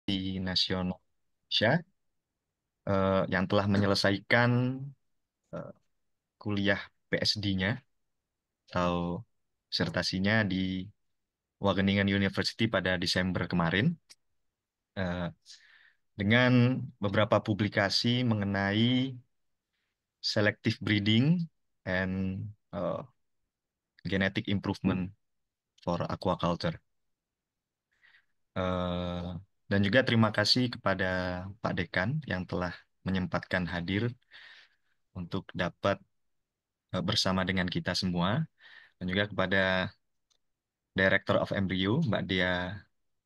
Nasional Indonesia yang telah menyelesaikan eh, kuliah PSD-nya atau disertasinya di Wageningen University pada Desember kemarin eh, dengan beberapa publikasi mengenai selective breeding and genetic improvement for aquaculture. Eh, dan juga terima kasih kepada Pak Dekan yang telah menyempatkan hadir untuk dapat bersama dengan kita semua, dan juga kepada Director of Embryo Mbak Dea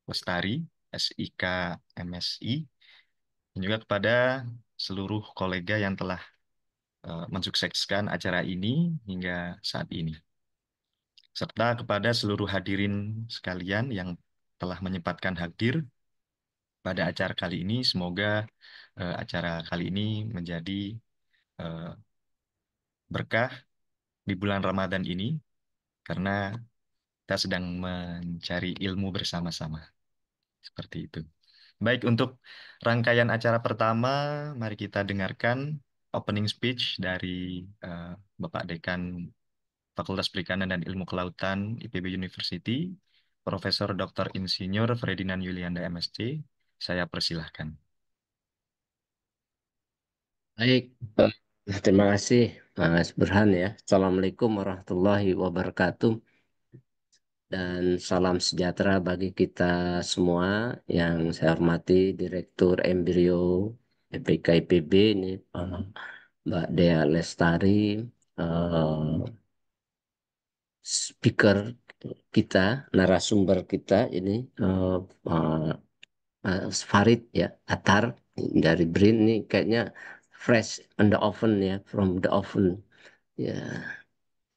Lestari, SIK MSI, dan juga kepada seluruh kolega yang telah mensukseskan acara ini hingga saat ini, serta kepada seluruh hadirin sekalian yang telah menyempatkan hadir pada acara kali ini. Semoga acara kali ini menjadi eh, berkah di bulan Ramadan ini, karena kita sedang mencari ilmu bersama-sama. Seperti itu. Baik, untuk rangkaian acara pertama, mari kita dengarkan opening speech dari eh, Bapak Dekan Fakultas Perikanan dan Ilmu Kelautan IPB University, Profesor Dr. Insinyur Ferdinand Yulianda MSc. Saya persilahkan. Baik, terima kasih Mas Burhan ya. Assalamualaikum warahmatullahi wabarakatuh dan salam sejahtera bagi kita semua yang saya hormati Direktur Embrio EPK IPB ini Mbak Dea Lestari, eh, speaker kita, narasumber kita ini eh, eh, Mas Farid ya, Atar dari BRIN ini kayaknya fresh on the oven ya, from the oven ya,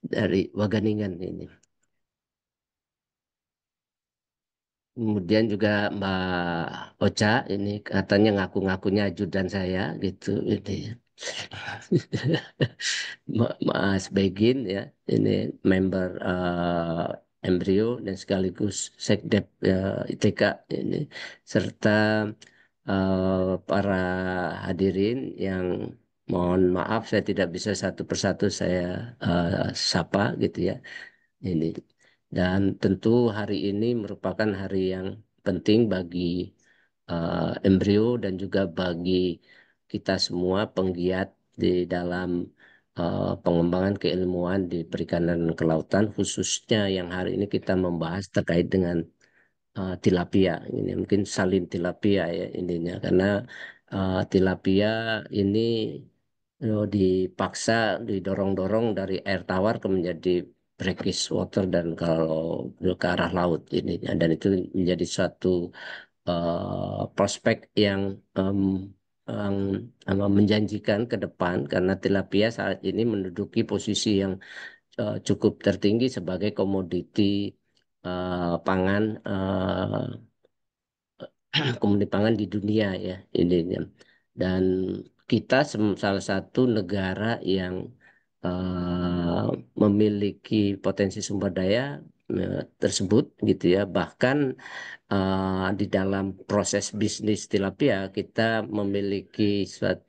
dari Waganingan ini. Kemudian juga Mbak Ocha ini katanya ngaku-ngakunya ajudan saya gitu ini. Mas Begin ya, ini member Embrio dan sekaligus Sekdep ITK ini, serta para hadirin yang mohon maaf saya tidak bisa satu persatu saya sapa gitu ya ini. Dan tentu hari ini merupakan hari yang penting bagi embrio dan juga bagi kita semua penggiat di dalam pengembangan keilmuan di perikanan dan kelautan, khususnya yang hari ini kita membahas terkait dengan tilapia. Ini mungkin salin tilapia ya ininya, karena tilapia ini dipaksa didorong-dorong dari air tawar ke menjadi brackish water dan kalau ke arah laut ini, dan itu menjadi suatu prospek yang menjanjikan ke depan karena tilapia saat ini menduduki posisi yang cukup tertinggi sebagai komoditi pangan, komoditi pangan di dunia ya ini, dan kita salah satu negara yang eh, memiliki potensi sumber daya tersebut gitu ya, bahkan di dalam proses bisnis tilapia kita memiliki suatu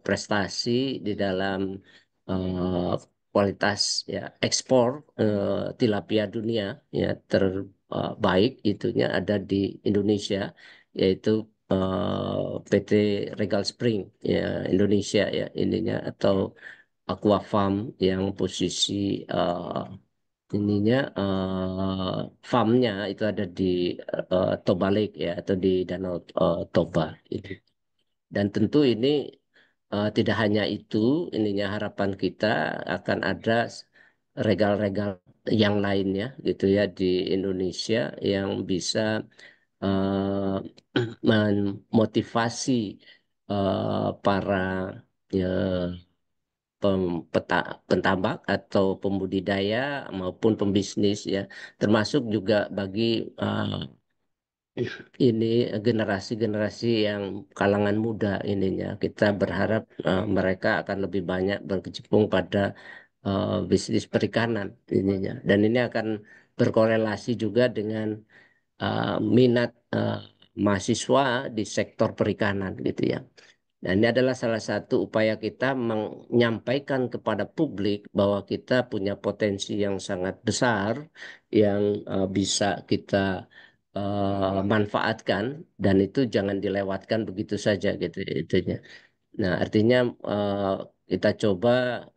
prestasi di dalam eh, kualitas ya ekspor tilapia dunia ya terbaik itunya ada di Indonesia, yaitu PT Regal Spring ya Indonesia ya ininya, atau Aqua Farm yang posisi ininya farmnya itu ada di Toba Lake ya, atau di Danau Toba itu. Dan tentu ini tidak hanya itu, ininya harapan kita akan ada regal-regal yang lainnya gitu ya di Indonesia yang bisa eh, memotivasi para ya, pentambak atau pembudidaya maupun pembisnis ya, termasuk juga bagi ini generasi-generasi yang kalangan muda ininya. Kita berharap mereka akan lebih banyak berkecimpung pada bisnis perikanan ininya. Dan ini akan berkorelasi juga dengan minat mahasiswa di sektor perikanan gitu ya. Dan ini adalah salah satu upaya kita menyampaikan kepada publik bahwa kita punya potensi yang sangat besar yang bisa kita manfaatkan, dan itu jangan dilewatkan begitu saja gitu itunya. Nah, artinya eh, kita coba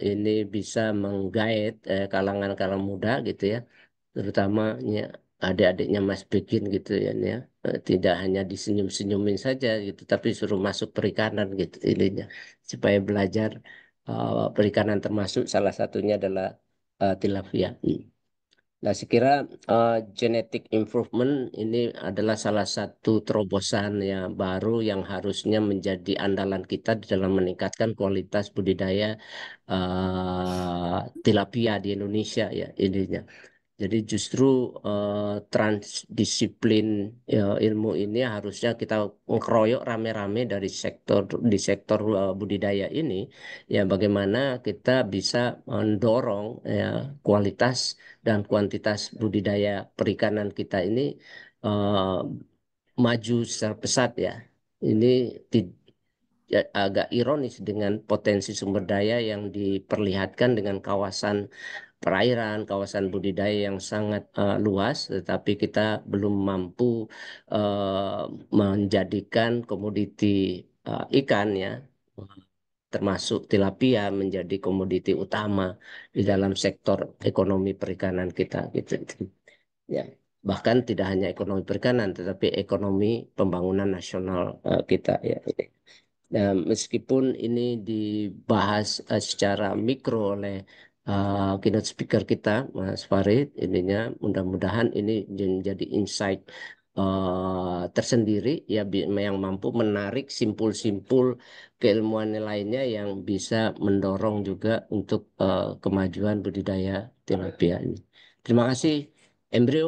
ini bisa menggait kalangan-kalangan muda gitu ya, terutama ya, adik-adiknya Mas Begin gitu ya, ya. Tidak hanya disenyum-senyumin saja gitu, tapi suruh masuk perikanan gitu ininya, supaya belajar perikanan, termasuk salah satunya adalah tilapia. Nah, sekira genetic improvement ini adalah salah satu terobosan yang baru yang harusnya menjadi andalan kita di dalam meningkatkan kualitas budidaya tilapia di Indonesia ya ininya. Jadi justru transdisiplin ilmu ini harusnya kita ngeroyok rame-rame dari di sektor budidaya ini, ya bagaimana kita bisa mendorong ya kualitas dan kuantitas budidaya perikanan kita ini eh, maju secara pesat ya. Ini ti- agak ironis dengan potensi sumber daya yang diperlihatkan dengan kawasan perairan, kawasan budidaya yang sangat luas, tetapi kita belum mampu eh, menjadikan komoditi ikan ya, termasuk tilapia menjadi komoditi utama di dalam sektor ekonomi perikanan kita gitu. Ya, bahkan tidak hanya ekonomi perikanan, tetapi ekonomi pembangunan nasional kita ya. Nah, meskipun ini dibahas secara mikro oleh keynote speaker kita, Mas Farid, ininya mudah-mudahan ini menjadi insight tersendiri ya, yang mampu menarik simpul-simpul keilmuan lainnya yang bisa mendorong juga untuk kemajuan budidaya tilapia ini. Terima kasih, Embrio.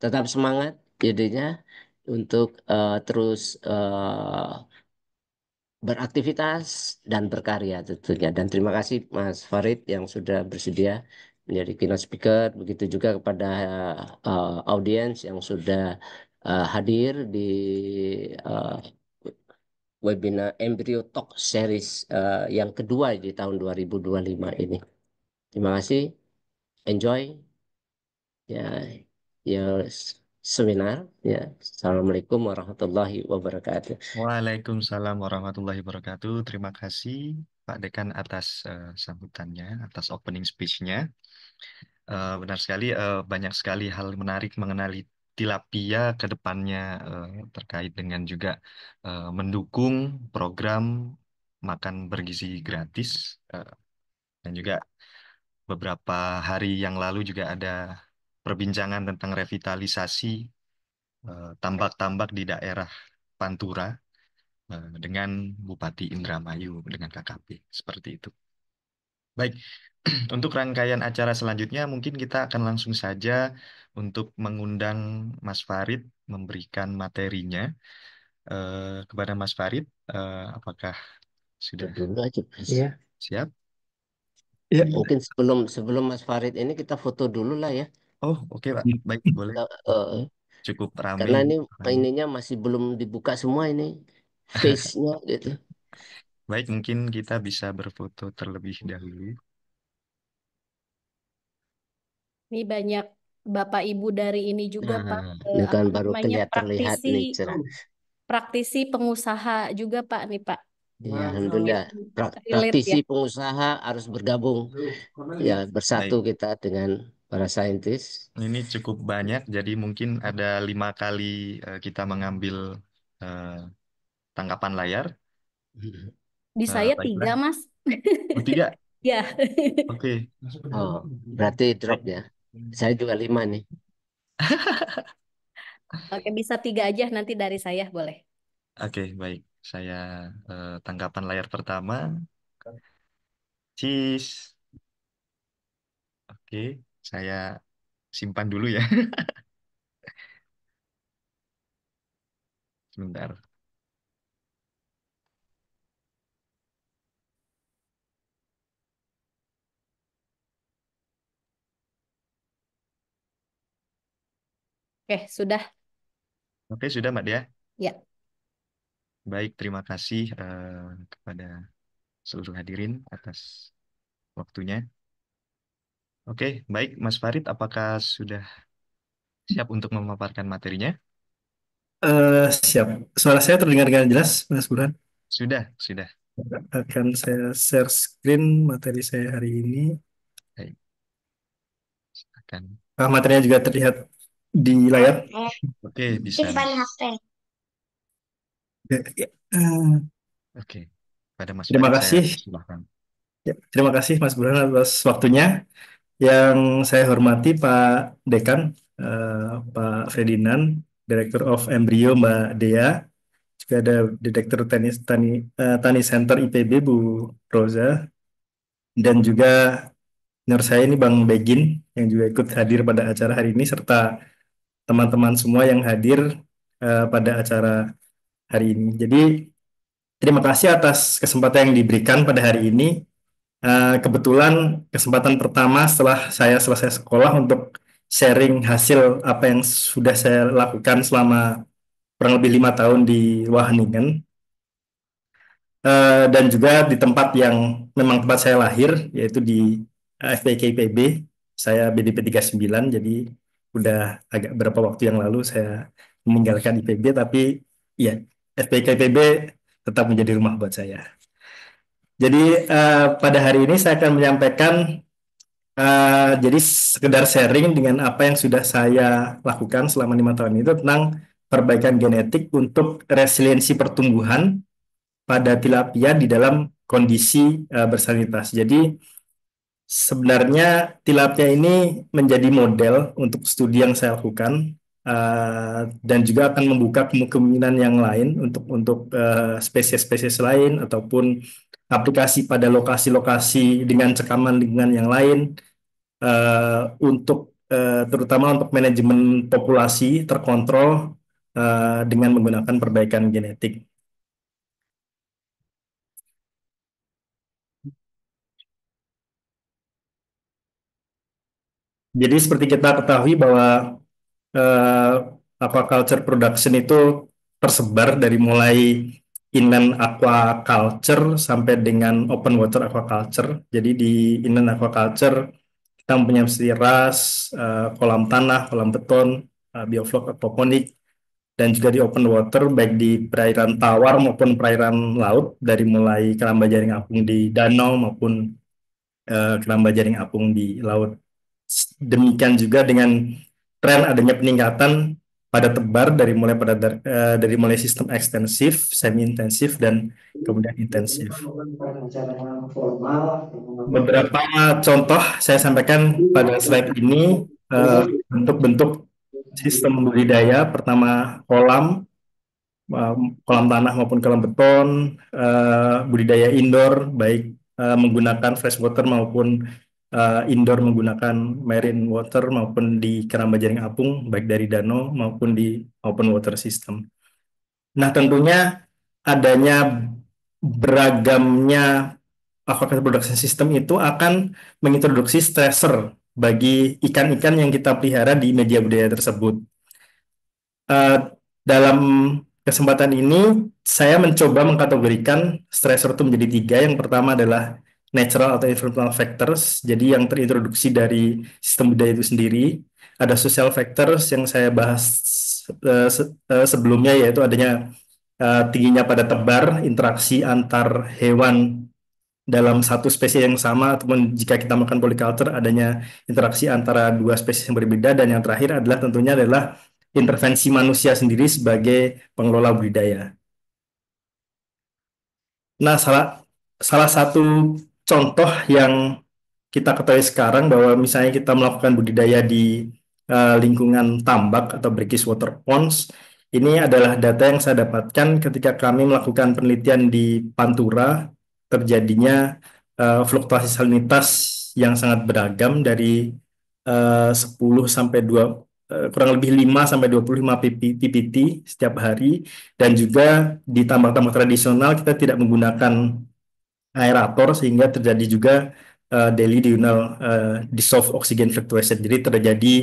Tetap semangat idenya untuk terus beraktivitas dan berkarya tentunya. Dan terima kasih Mas Farid yang sudah bersedia menjadi keynote speaker. Begitu juga kepada audiens yang sudah hadir di uh, webinar Embryo Talk Series yang kedua di tahun 2025 ini. Terima kasih. Enjoy ya ya seminar ya. Assalamualaikum warahmatullahi wabarakatuh. Waalaikumsalam warahmatullahi wabarakatuh. Terima kasih Pak Dekan atas sambutannya, atas opening speech-nya. Benar sekali, banyak sekali hal menarik mengenali tilapia ke depannya, terkait dengan juga mendukung program makan bergizi gratis, eh, dan juga beberapa hari yang lalu juga ada perbincangan tentang revitalisasi tambak-tambak di daerah Pantura dengan Bupati Indramayu dengan KKP seperti itu. Baik, untuk rangkaian acara selanjutnya mungkin kita akan langsung saja untuk mengundang Mas Farid memberikan materinya. Kepada Mas Farid, apakah sudah Dulu aja, Mas. Iya. siap? Ya, mungkin sebelum sebelum Mas Farid ini kita foto dulu lah ya. Oh, oke Pak. Baik, boleh. Kita, Cukup ramai karena ini ini orangnya. ininya masih belum dibuka semua ini face-nya gitu. Baik, mungkin kita bisa berfoto terlebih dahulu. Ini banyak Bapak Ibu dari ini juga Pak, Nah, ini kan apa baru namanya kelihatan terlihat praktisi nih, cerah. praktisi pengusaha juga Pak nih Pak. Ya, alhamdulillah. Relate Praktisi ya. pengusaha harus bergabung, ya bersatu Baik, kita dengan para saintis. ini cukup banyak, jadi mungkin ada 5 kali kita mengambil eh, tangkapan layar. Di saya tiga Baiklah, Mas. bertiga. Ya. Oke, Oh, berarti drop baik. ya. Saya juga 5 nih. Oke, bisa tiga aja nanti dari saya boleh. Oke, baik. Saya tangkapan layar pertama. Cheese. Oke, saya simpan dulu ya. Sebentar. Oke, sudah. Oke, sudah Mbak Dia. Ya, Baik, terima kasih kepada seluruh hadirin atas waktunya. Oke, baik Mas Farid, apakah sudah siap untuk memaparkan materinya? Siap. Suara saya terdengar dengan jelas, Mas Burhan. Sudah, sudah. Akan saya share screen materi saya hari ini. Baik, silakan. Materinya juga terlihat di layar. Oke, bisa. Ya, ya. Eh, Oke, pada Mas Terima Farid saya kasih. silakan. Ya, terima kasih Mas Burhan atas waktunya. Yang saya hormati Pak Dekan, Pak Ferdinand, Director of Embryo Mbak Dea, juga ada Direktur Tani Center IPB Bu Roza, dan juga menurut saya ini Bang Begin yang juga ikut hadir pada acara hari ini serta teman-teman semua yang hadir pada acara hari ini. Jadi terima kasih atas kesempatan yang diberikan pada hari ini. Kebetulan kesempatan pertama setelah saya selesai sekolah untuk sharing hasil apa yang sudah saya lakukan selama kurang lebih 5 tahun di Wageningen. Dan juga di tempat yang memang tempat saya lahir, yaitu di FPK IPB. Saya BDP 39, jadi udah agak berapa waktu yang lalu saya meninggalkan IPB, tapi ya FPK IPB tetap menjadi rumah buat saya. Jadi pada hari ini saya akan menyampaikan jadi sekedar sharing dengan apa yang sudah saya lakukan selama 5 tahun itu tentang perbaikan genetik untuk resiliensi pertumbuhan pada tilapia di dalam kondisi bersanitas. Jadi sebenarnya tilapia ini menjadi model untuk studi yang saya lakukan dan juga akan membuka kemungkinan yang lain untuk spesies-spesies lain ataupun aplikasi pada lokasi-lokasi dengan cekaman lingkungan yang lain untuk terutama untuk manajemen populasi terkontrol dengan menggunakan perbaikan genetik. Jadi seperti kita ketahui bahwa eh, aquaculture production itu tersebar dari mulai inland aquaculture sampai dengan open water aquaculture. Jadi di inland aquaculture kita mempunyai ras, kolam tanah, kolam beton, bioflok aquaponik, dan juga di open water baik di perairan tawar maupun perairan laut dari mulai keramba jaring apung di danau maupun keramba jaring apung di laut. Demikian juga dengan tren adanya peningkatan pada tebar dari mulai sistem ekstensif, semi intensif dan kemudian intensif. Beberapa contoh saya sampaikan pada slide ini bentuk-bentuk sistem budidaya. Pertama kolam, kolam tanah maupun kolam beton, budidaya indoor baik menggunakan freshwater maupun indoor menggunakan marine water maupun di keramba jaring apung baik dari danau maupun di open water system. Nah, tentunya adanya beragamnya aquaculture production system itu akan mengintroduksi stressor bagi ikan-ikan yang kita pelihara di media budaya tersebut. Eh, Dalam kesempatan ini, saya mencoba mengkategorikan stressor itu menjadi tiga. Yang pertama adalah natural atau environmental factors, jadi yang terintroduksi dari sistem budaya itu sendiri. Ada social factors yang saya bahas sebelumnya, yaitu adanya tingginya pada tebar, interaksi antar hewan dalam satu spesies yang sama, ataupun jika kita makan polyculture adanya interaksi antara dua spesies yang berbeda, dan yang terakhir adalah tentunya adalah intervensi manusia sendiri sebagai pengelola budidaya. Nah, salah satu contoh yang kita ketahui sekarang bahwa misalnya kita melakukan budidaya di lingkungan tambak atau brackish water ponds, ini adalah data yang saya dapatkan ketika kami melakukan penelitian di Pantura, terjadinya fluktuasi salinitas yang sangat beragam dari 10 sampai 2 kurang lebih 5 sampai 25 ppt setiap hari, dan juga di tambak-tambak tradisional kita tidak menggunakan aerator sehingga terjadi juga daily diurnal dissolved oxygen fluctuation. Jadi terjadi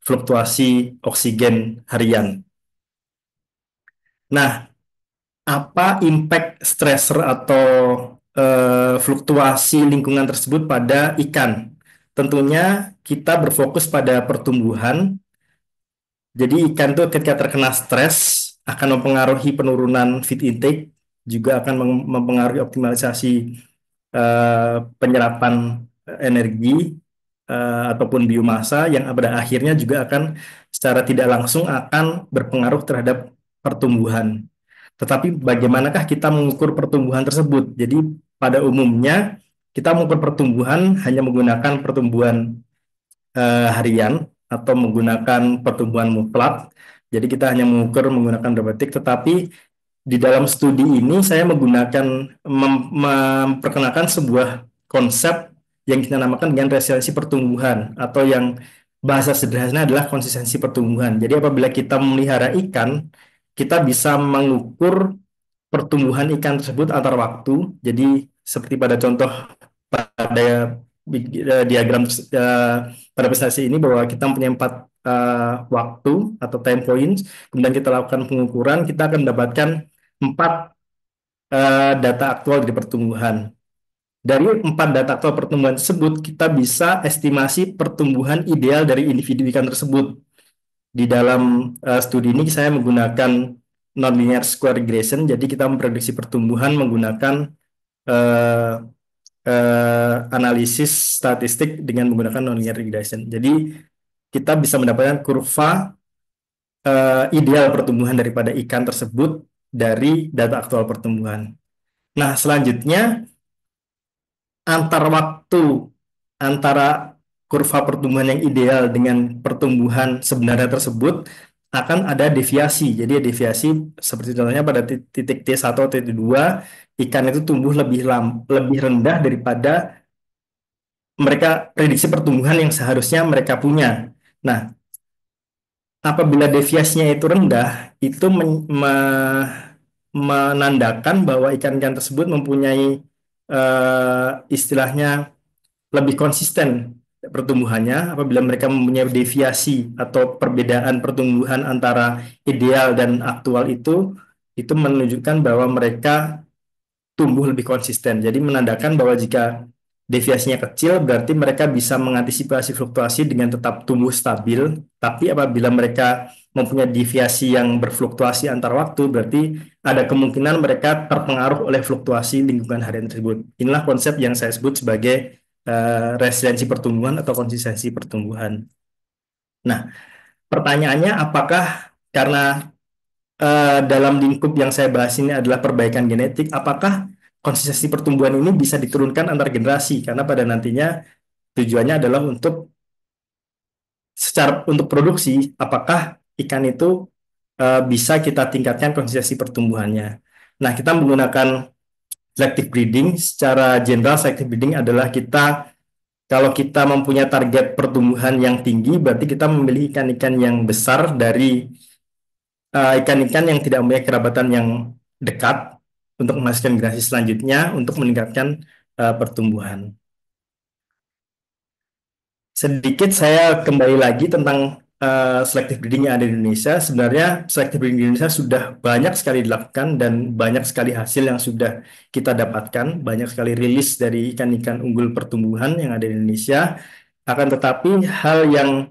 fluktuasi oksigen harian. Nah, apa impact stressor atau fluktuasi lingkungan tersebut pada ikan? Tentunya kita berfokus pada pertumbuhan. Jadi ikan itu ketika terkena stres akan mempengaruhi penurunan feed intake, juga akan mempengaruhi optimalisasi penyerapan energi ataupun biomasa yang pada akhirnya juga akan secara tidak langsung akan berpengaruh terhadap pertumbuhan. Tetapi bagaimanakah kita mengukur pertumbuhan tersebut? Jadi pada umumnya kita mengukur pertumbuhan hanya menggunakan pertumbuhan harian atau menggunakan pertumbuhan mutlak. Jadi kita hanya mengukur menggunakan berapa detik, tetapi di dalam studi ini saya menggunakan memperkenalkan sebuah konsep yang kita namakan dengan resiliensi pertumbuhan, atau yang bahasa sederhana adalah konsistensi pertumbuhan. Jadi apabila kita memelihara ikan, kita bisa mengukur pertumbuhan ikan tersebut antar waktu. Jadi seperti pada contoh pada diagram pada presentasi ini, bahwa kita mempunyai 4 waktu atau time points, kemudian kita lakukan pengukuran, kita akan mendapatkan 4 data aktual dari pertumbuhan. Dari 4 data aktual pertumbuhan tersebut, kita bisa estimasi pertumbuhan ideal dari individu ikan tersebut. Di dalam studi ini saya menggunakan nonlinear square regression, jadi kita memprediksi pertumbuhan menggunakan uh, analisis statistik dengan menggunakan nonlinear regression. Jadi kita bisa mendapatkan kurva ideal pertumbuhan daripada ikan tersebut dari data aktual pertumbuhan. Nah, selanjutnya antar waktu antara kurva pertumbuhan yang ideal dengan pertumbuhan sebenarnya tersebut akan ada deviasi. Jadi deviasi seperti contohnya pada titik T1 atau T2, ikan itu tumbuh lebih rendah daripada mereka prediksi pertumbuhan yang seharusnya mereka punya. Nah, apabila deviasinya itu rendah, itu menandakan bahwa ikan-ikan tersebut mempunyai istilahnya lebih konsisten pertumbuhannya. Apabila mereka mempunyai deviasi atau perbedaan pertumbuhan antara ideal dan aktual, itu menunjukkan bahwa mereka tumbuh lebih konsisten. Jadi menandakan bahwa jika deviasinya kecil, berarti mereka bisa mengantisipasi fluktuasi dengan tetap tumbuh stabil. Tapi apabila mereka mempunyai deviasi yang berfluktuasi antar waktu, berarti ada kemungkinan mereka terpengaruh oleh fluktuasi lingkungan harian tersebut. Inilah konsep yang saya sebut sebagai resiliensi pertumbuhan atau konsistensi pertumbuhan. Nah, pertanyaannya, apakah karena dalam lingkup yang saya bahas ini adalah perbaikan genetik, apakah konsistensi pertumbuhan ini bisa diturunkan antar generasi? Karena pada nantinya tujuannya adalah untuk produksi, apakah ikan itu bisa kita tingkatkan konsistensi pertumbuhannya. Nah, kita menggunakan selective breeding. Secara general, selective breeding adalah kalau kita mempunyai target pertumbuhan yang tinggi, berarti kita memilih ikan-ikan yang besar dari ikan-ikan yang tidak mempunyai kerabatan yang dekat untuk menghasilkan generasi selanjutnya untuk meningkatkan pertumbuhan. Sedikit saya kembali lagi tentang selective breeding yang ada di Indonesia. Sebenarnya selective breeding di Indonesia sudah banyak sekali dilakukan dan banyak sekali hasil yang sudah kita dapatkan, banyak sekali rilis dari ikan-ikan unggul pertumbuhan yang ada di Indonesia. Akan tetapi hal yang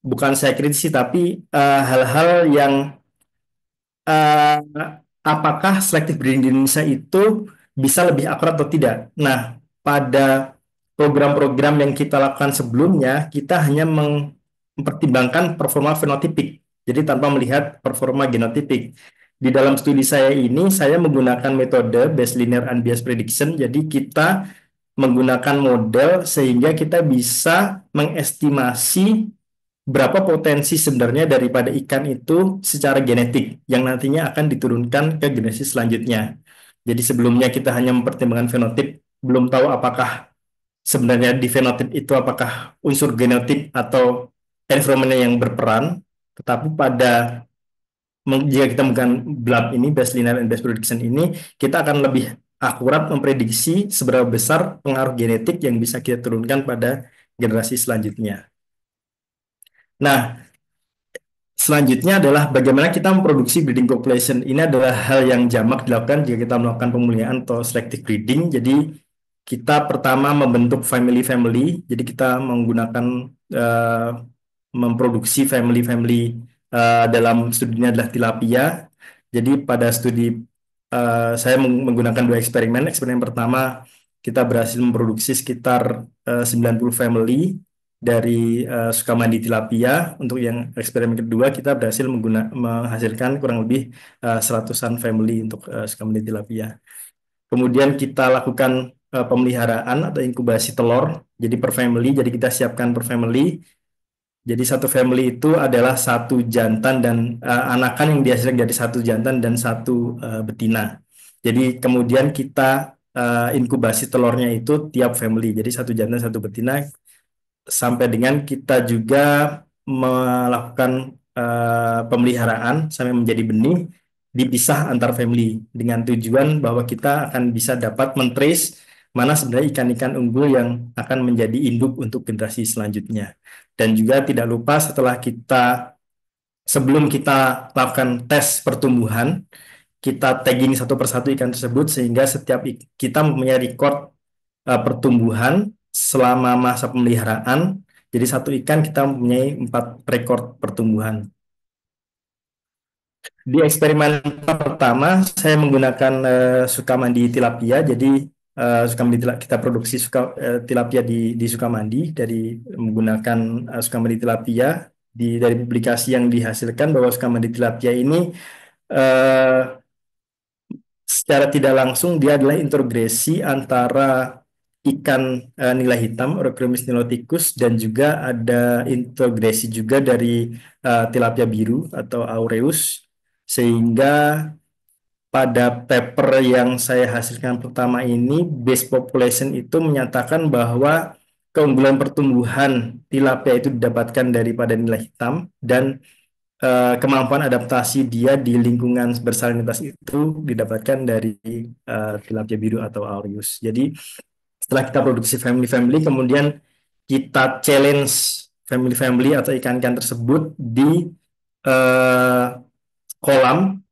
bukan saya kritisi, tapi hal-hal yang eh, apakah selective breeding di Indonesia itu bisa lebih akurat atau tidak. Nah, pada program-program yang kita lakukan sebelumnya, kita hanya mempertimbangkan performa fenotipik, jadi tanpa melihat performa genotipik. Di dalam studi saya ini, saya menggunakan metode Bayes linear unbiased prediction, jadi kita menggunakan model sehingga kita bisa mengestimasi berapa potensi sebenarnya daripada ikan itu secara genetik yang nantinya akan diturunkan ke generasi selanjutnya. Jadi sebelumnya kita hanya mempertimbangkan fenotip, belum tahu apakah sebenarnya di fenotip itu apakah unsur genotik atau environment yang berperan. Tetapi jika kita menggunakan BLAB ini, Bayes linear unbiased prediction ini, kita akan lebih akurat memprediksi seberapa besar pengaruh genetik yang bisa kita turunkan pada generasi selanjutnya. Nah, Selanjutnya adalah bagaimana kita memproduksi breeding population. Ini adalah hal yang jamak dilakukan jika kita melakukan pemulihan atau selective breeding. Jadi kita pertama membentuk family-family. Jadi kita menggunakan eh, memproduksi family-family dalam studinya adalah tilapia. Jadi pada studi saya menggunakan dua eksperimen. Eksperimen pertama kita berhasil memproduksi sekitar 90 family dari Sukamandi tilapia. Untuk yang eksperimen kedua kita berhasil menghasilkan kurang lebih seratusan family untuk Sukamandi tilapia. Kemudian kita lakukan pemeliharaan atau inkubasi telur. Jadi per family, jadi kita siapkan per family. Jadi satu family itu adalah satu jantan dan anakan yang dihasilkan dari satu jantan dan satu betina. Jadi kemudian kita inkubasi telurnya itu tiap family. Jadi satu jantan satu betina sampai dengan kita juga melakukan pemeliharaan sampai menjadi benih dipisah antar family dengan tujuan bahwa kita akan bisa dapat mentrace mana sebenarnya ikan-ikan unggul yang akan menjadi induk untuk generasi selanjutnya. Dan juga tidak lupa sebelum kita lakukan tes pertumbuhan, kita tagging satu persatu ikan tersebut sehingga setiap kita mempunyai record pertumbuhan selama masa pemeliharaan. Jadi satu ikan kita mempunyai 4 rekor pertumbuhan. Di eksperimen pertama saya menggunakan Sukamandi tilapia. Jadi kita produksi tilapia di Sukamandi dari menggunakan Sukamandi tilapia. Dari publikasi yang dihasilkan bahwa Sukamandi tilapia ini secara tidak langsung dia adalah integrasi antara ikan nila hitam Orchromis niloticus dan juga ada integrasi juga dari tilapia biru atau aureus, sehingga pada paper yang saya hasilkan pertama ini base population itu menyatakan bahwa keunggulan pertumbuhan tilapia itu didapatkan daripada nila hitam dan kemampuan adaptasi dia di lingkungan bersalinitas itu didapatkan dari tilapia biru atau aureus. Jadi setelah kita produksi family-family, kemudian kita challenge family-family atau ikan-ikan tersebut uh, di kolam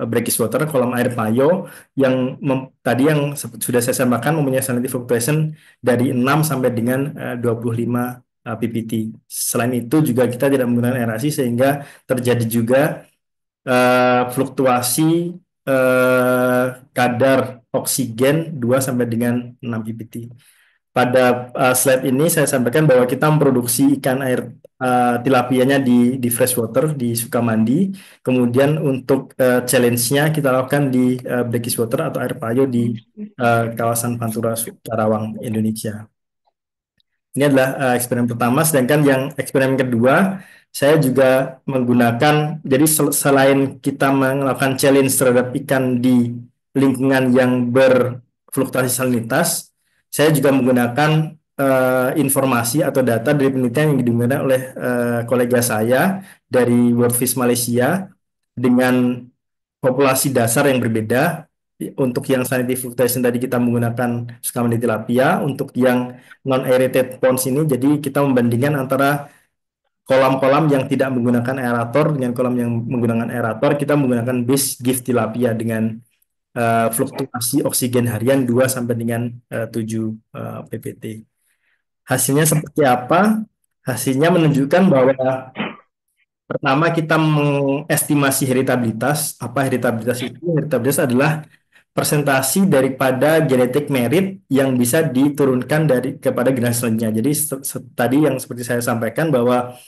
breakwater, kolam air payo yang tadi yang sudah saya sampaikan mempunyai salinity fluctuation dari 6 sampai dengan 25 ppt. Selain itu juga kita tidak menggunakan aerasi sehingga terjadi juga fluktuasi kadar oksigen 2 sampai dengan 6 ppt. Pada slide ini saya sampaikan bahwa kita memproduksi ikan air tilapianya di freshwater di Sukamandi. Kemudian untuk challenge-nya kita lakukan di Breakwater atau air payo di kawasan Pantura Karawang, Indonesia. Ini adalah eksperimen pertama, sedangkan yang eksperimen kedua saya juga menggunakan, jadi selain kita melakukan challenge terhadap ikan di lingkungan yang berfluktuasi salinitas, saya juga menggunakan informasi atau data dari penelitian yang digunakan oleh kolega saya dari World Fish Malaysia dengan populasi dasar yang berbeda. Untuk yang salinity fluctuation tadi kita menggunakan Sukamandi tilapia, untuk yang non-aerated ponds ini, jadi kita membandingkan antara kolam-kolam yang tidak menggunakan aerator dengan kolam yang menggunakan aerator, kita menggunakan base gift tilapia dengan fluktuasi oksigen harian 2 sampai dengan 7 ppt. Hasilnya seperti apa? Hasilnya menunjukkan bahwa pertama kita mengestimasi heritabilitas. Apa heritabilitas itu? Heritabilitas adalah presentasi daripada genetic merit yang bisa diturunkan kepada generasi selanjutnya. Jadi tadi yang seperti saya sampaikan bahwa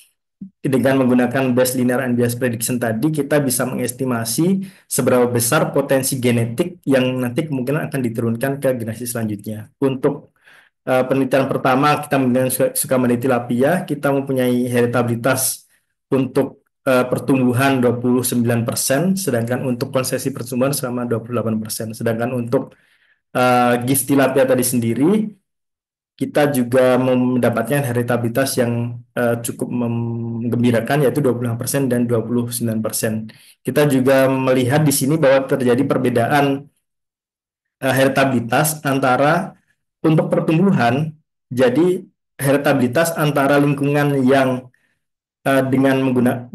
dengan menggunakan Bayes linear and Bayes prediction tadi kita bisa mengestimasi seberapa besar potensi genetik yang nanti kemungkinan akan diturunkan ke generasi selanjutnya. Untuk penelitian pertama kita menggunakan Sukamandi tilapia, kita mempunyai heritabilitas untuk pertumbuhan 29%, sedangkan untuk konsesi pertumbuhan selama 28%. Sedangkan untuk gift tilapia tadi sendiri, kita juga mendapatkan heritabilitas yang cukup menggembirakan, yaitu 25% dan 29%. Kita juga melihat di sini bahwa terjadi perbedaan heritabilitas antara untuk pertumbuhan, jadi heritabilitas antara lingkungan yang dengan menggunakan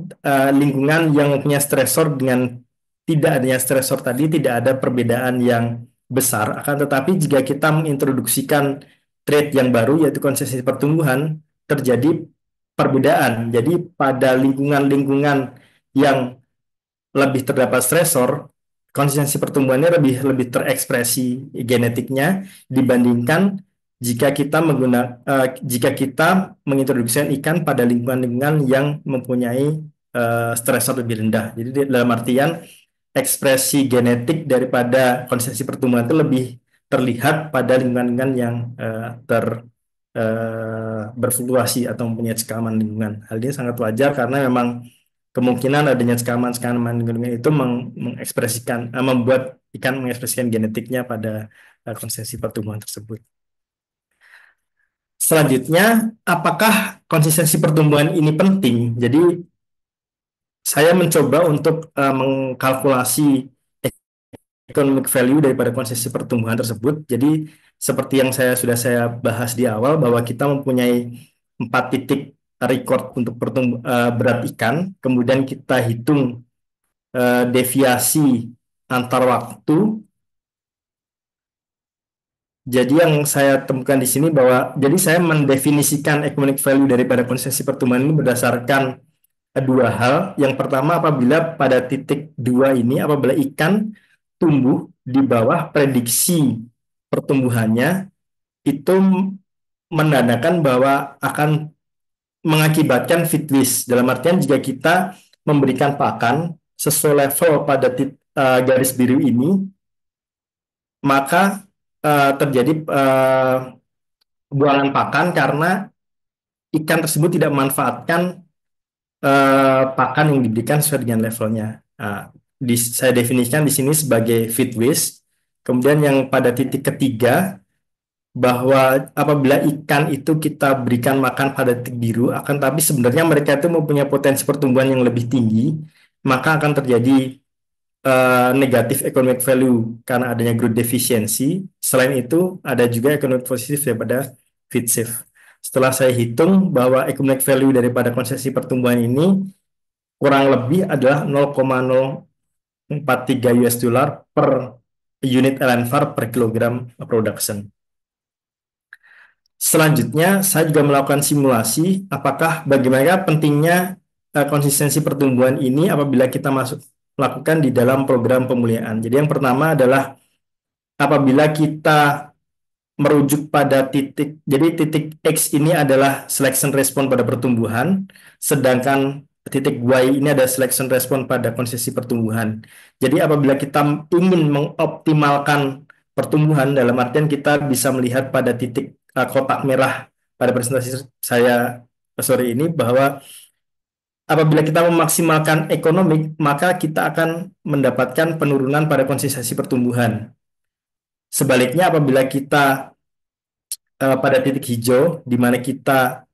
lingkungan yang mempunyai stresor dengan tidak adanya stresor tadi tidak ada perbedaan yang besar. Akan tetapi jika kita mengintroduksikan trait yang baru yaitu konsistensi pertumbuhan, terjadi perbedaan. Jadi pada lingkungan-lingkungan yang lebih terdapat stresor, konsistensi pertumbuhannya lebih lebih terekspresi genetiknya dibandingkan jika kita mengintroduksikan ikan pada lingkungan-lingkungan yang mempunyai stresor lebih rendah. Jadi dalam artian ekspresi genetik daripada konsistensi pertumbuhan itu lebih terlihat pada lingkungan-lingkungan yang berfluktuasi atau mempunyai sekaman lingkungan. Hal ini sangat wajar karena memang kemungkinan adanya sekaman lingkungan itu membuat ikan mengekspresikan genetiknya pada konsistensi pertumbuhan tersebut. Selanjutnya, apakah konsistensi pertumbuhan ini penting? Jadi, saya mencoba untuk mengkalkulasi economic value daripada konsistensi pertumbuhan tersebut. Jadi, seperti yang sudah saya bahas di awal, bahwa kita mempunyai 4 titik record untuk berat ikan, kemudian kita hitung deviasi antar waktu. Jadi yang saya temukan di sini bahwa jadi saya mendefinisikan economic value daripada konsistensi pertumbuhan ini berdasarkan dua hal. Yang pertama, apabila pada titik 2 ini apabila ikan tumbuh di bawah prediksi pertumbuhannya, itu menandakan bahwa akan mengakibatkan feed waste. Dalam artian jika kita memberikan pakan sesuai level pada garis biru ini, maka terjadi buangan pakan karena ikan tersebut tidak memanfaatkan pakan yang diberikan sesuai dengan levelnya. Saya definisikan di sini sebagai feed waste. Kemudian yang pada titik ketiga, bahwa apabila ikan itu kita berikan makan pada titik biru, akan tapi sebenarnya mereka itu mempunyai potensi pertumbuhan yang lebih tinggi, maka akan terjadi negatif economic value karena adanya growth deficiency. Selain itu, ada juga economic positif daripada feed safe. Setelah saya hitung bahwa economic value daripada konsistensi pertumbuhan ini kurang lebih adalah 0,043 US dollar per unit LNVAR per kilogram production. Selanjutnya, saya juga melakukan simulasi apakah bagaimana pentingnya konsistensi pertumbuhan ini apabila kita lakukan di dalam program pemuliaan. Jadi yang pertama adalah apabila kita merujuk pada titik, jadi titik X ini adalah selection response pada pertumbuhan, sedangkan titik Y ini ada selection response pada konsistensi pertumbuhan. Jadi apabila kita ingin mengoptimalkan pertumbuhan, dalam artian kita bisa melihat pada titik kotak merah pada presentasi saya sore ini bahwa apabila kita memaksimalkan ekonomi, maka kita akan mendapatkan penurunan pada konsistensi pertumbuhan. Sebaliknya, apabila kita pada titik hijau, di mana kita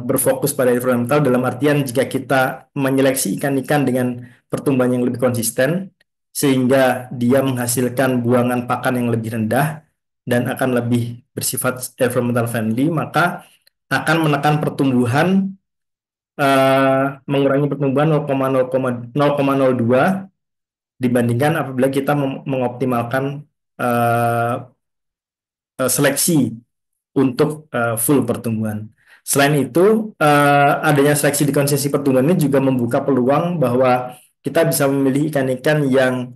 berfokus pada environmental, dalam artian jika kita menyeleksi ikan-ikan dengan pertumbuhan yang lebih konsisten, sehingga dia menghasilkan buangan pakan yang lebih rendah dan akan lebih bersifat environmental friendly, maka akan menekan pertumbuhan mengurangi pertumbuhan 0,02 dibandingkan apabila kita mengoptimalkan seleksi untuk full pertumbuhan. Selain itu, adanya seleksi di konsistensi pertumbuhan ini juga membuka peluang bahwa kita bisa memilih ikan-ikan yang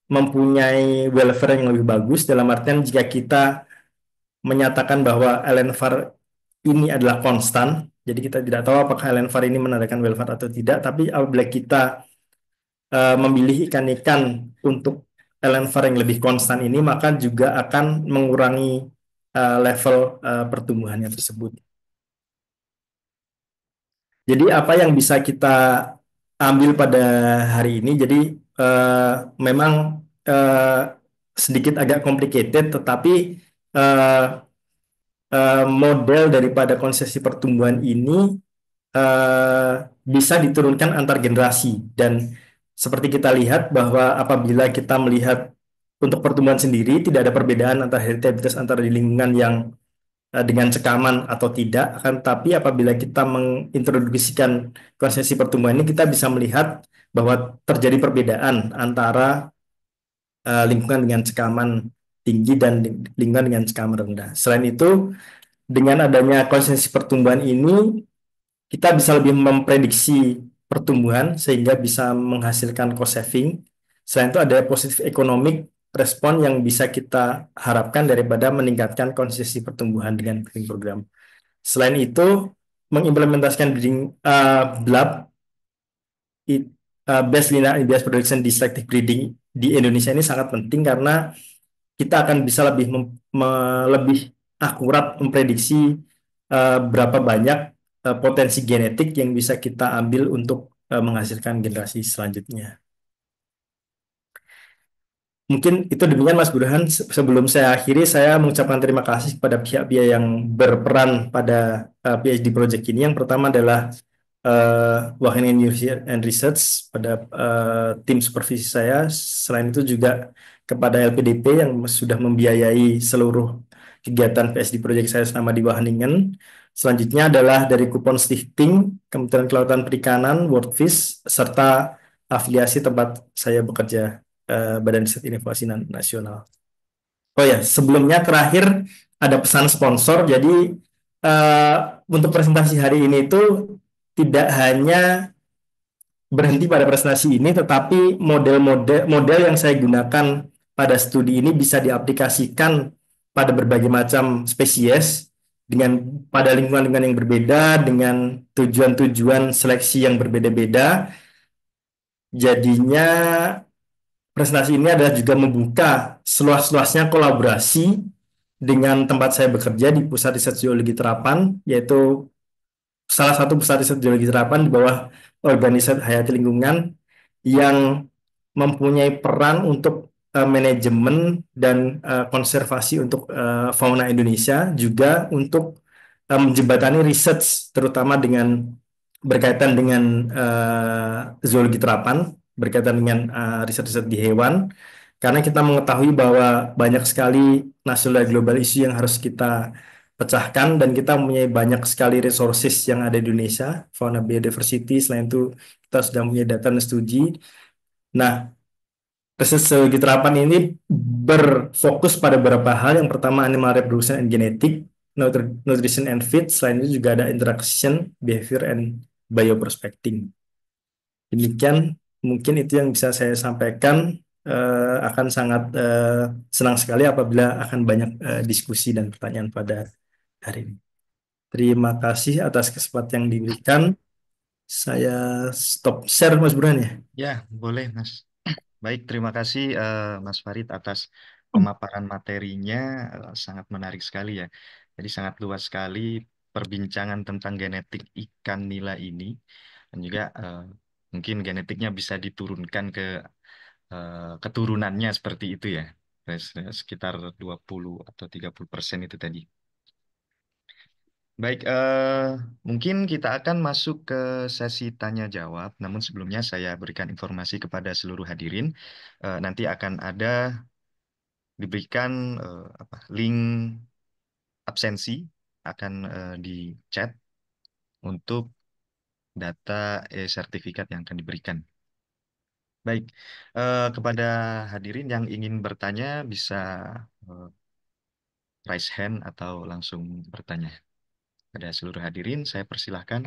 mempunyai welfare yang lebih bagus, dalam artian jika kita menyatakan bahwa LNVAR ini adalah konstan, jadi kita tidak tahu apakah LNVAR ini menandakan welfare atau tidak, tapi apabila kita memilih ikan-ikan untuk LNVAR yang lebih konstan ini, maka juga akan mengurangi level pertumbuhannya tersebut. Jadi apa yang bisa kita ambil pada hari ini, jadi memang sedikit agak complicated, tetapi model daripada konsistensi pertumbuhan ini bisa diturunkan antar generasi. Dan seperti kita lihat bahwa apabila kita melihat untuk pertumbuhan sendiri tidak ada perbedaan antara heritabilitas antara di lingkungan yang dengan cekaman atau tidak. Akan tetapi apabila kita mengintroduksikan konsepsi pertumbuhan ini, kita bisa melihat bahwa terjadi perbedaan antara lingkungan dengan cekaman tinggi dan lingkungan dengan cekaman rendah. Selain itu, dengan adanya konsepsi pertumbuhan ini, kita bisa lebih memprediksi pertumbuhan sehingga bisa menghasilkan cost saving. Selain itu ada positif economic respon yang bisa kita harapkan daripada meningkatkan konsistensi pertumbuhan dengan breeding program. Selain itu, mengimplementasikan breeding BLAB, Best Linear Bias Production di selective breeding di Indonesia ini sangat penting karena kita akan bisa lebih akurat memprediksi berapa banyak potensi genetik yang bisa kita ambil untuk menghasilkan generasi selanjutnya. Mungkin itu demikian Mas Burhan. Sebelum saya akhiri, saya mengucapkan terima kasih kepada pihak-pihak yang berperan pada PhD project ini. Yang pertama adalah Wageningen University and Research pada tim supervisi saya. Selain itu juga kepada LPDP yang sudah membiayai seluruh kegiatan PhD project saya selama di Wageningen. Selanjutnya adalah dari Kupon Stichting, Kementerian Kelautan Perikanan, Worldfish, serta afiliasi tempat saya bekerja, Badan Riset Inovasi Nasional. Oh ya, sebelumnya terakhir ada pesan sponsor. Jadi untuk presentasi hari ini itu tidak hanya berhenti pada presentasi ini, tetapi model yang saya gunakan pada studi ini bisa diaplikasikan pada berbagai macam spesies dengan pada lingkungan-lingkungan yang berbeda, dengan tujuan-tujuan seleksi yang berbeda-beda. Jadinya presentasi ini adalah juga membuka seluas-luasnya kolaborasi dengan tempat saya bekerja di Pusat Riset Geologi Terapan, yaitu salah satu pusat riset geologi terapan di bawah organisasi hayati lingkungan yang mempunyai peran untuk manajemen dan konservasi untuk fauna Indonesia, juga untuk menjembatani riset terutama dengan berkaitan dengan zoologi terapan, berkaitan dengan riset-riset di hewan, karena kita mengetahui bahwa banyak sekali nasional dan global isu yang harus kita pecahkan, dan kita mempunyai banyak sekali resources yang ada di Indonesia, fauna biodiversity. Selain itu kita sudah punya data dan studi. Nah, riset zoologi terapan ini berfokus pada beberapa hal. Yang pertama animal reproduction and genetic, nutrition and feed. Selain itu juga ada interaction, behavior, and bioprospecting. Demikian mungkin itu yang bisa saya sampaikan. Akan sangat senang sekali apabila akan banyak diskusi dan pertanyaan pada hari ini. Terima kasih atas kesempatan yang diberikan. Saya stop share, Mas Burhan ya. Ya, boleh, Mas. Baik, terima kasih Mas Farid atas pemaparan materinya, sangat menarik sekali ya. Jadi sangat luas sekali perbincangan tentang genetik ikan nila ini, dan juga mungkin genetiknya bisa diturunkan ke keturunannya seperti itu ya. Sekitar 20 atau 30% itu tadi. Baik, mungkin kita akan masuk ke sesi tanya jawab. Namun sebelumnya saya berikan informasi kepada seluruh hadirin. Nanti akan ada diberikan link absensi akan di chat untuk data sertifikat yang akan diberikan. Baik, kepada hadirin yang ingin bertanya bisa raise hand atau langsung bertanya. Pada seluruh hadirin, saya persilahkan.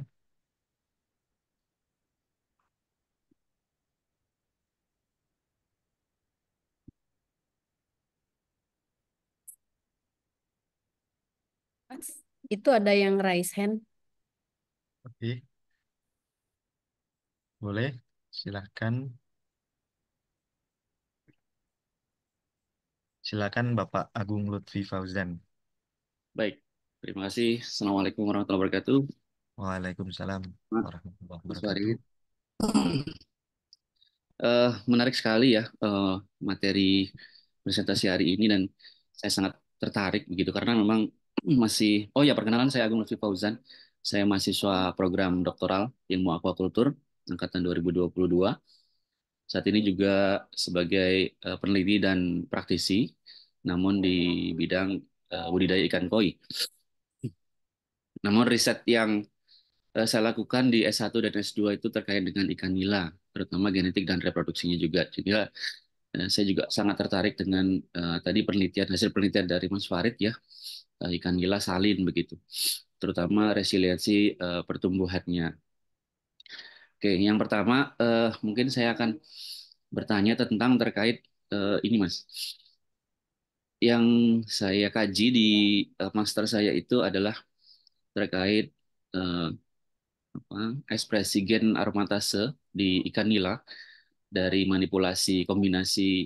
Itu ada yang raise hand. Oke, boleh, silahkan. Silakan Bapak Agung Lutfi Fauzan. Baik, terima kasih. Assalamualaikum warahmatullahi wabarakatuh. Waalaikumsalam Mas warahmatullahi Mas wabarakatuh. Farid. Menarik sekali ya materi presentasi hari ini, dan saya sangat tertarik begitu karena memang oh ya, perkenalan, saya Agung Lutfi Fauzan. Saya mahasiswa program doktoral ilmu aquaculture angkatan 2022. Saat ini juga sebagai peneliti dan praktisi, namun di bidang budidaya ikan koi. Namun riset yang saya lakukan di S1 dan S2 itu terkait dengan ikan nila, terutama genetik dan reproduksinya juga. Juga saya juga sangat tertarik dengan tadi hasil penelitian dari Mas Farid ya, ikan nila salin begitu, terutama resiliensi pertumbuhannya. Oke, yang pertama mungkin saya akan bertanya tentang terkait ini Mas. Yang saya kaji di master saya itu adalah terkait eh, ekspresi gen aromatase di ikan nila dari manipulasi kombinasi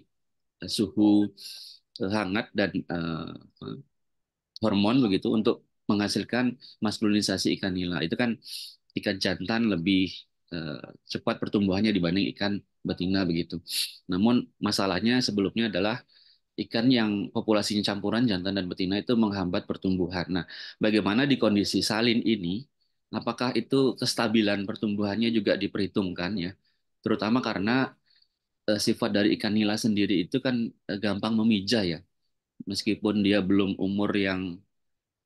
suhu hangat dan hormon begitu untuk menghasilkan maskulinisasi ikan nila. Itu kan ikan jantan lebih cepat pertumbuhannya dibanding ikan betina begitu. Namun masalahnya sebelumnya adalah ikan yang populasinya campuran jantan dan betina itu menghambat pertumbuhan. Nah, bagaimana di kondisi salin ini, apakah itu kestabilan pertumbuhannya juga diperhitungkan ya? Terutama karena sifat dari ikan nila sendiri itu kan gampang memijah ya. Meskipun dia belum umur yang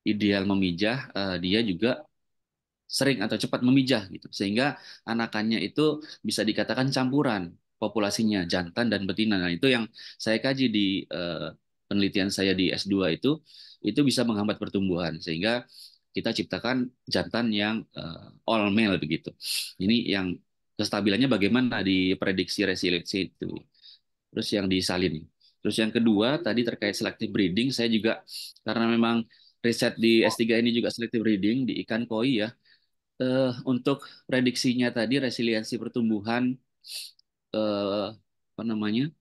ideal memijah, dia juga sering atau cepat memijah gitu. Sehingga anakannya itu bisa dikatakan campuran populasinya jantan dan betina. Nah, itu yang saya kaji di penelitian saya di S2 itu bisa menghambat pertumbuhan sehingga kita ciptakan jantan yang all male begitu. Ini yang kestabilannya bagaimana di prediksi resiliensi itu. Terus yang disalin. Terus yang kedua tadi terkait selective breeding, saya juga karena memang riset di S3 ini juga selective breeding di ikan koi ya. Untuk prediksinya tadi resiliensi pertumbuhan apa namanya?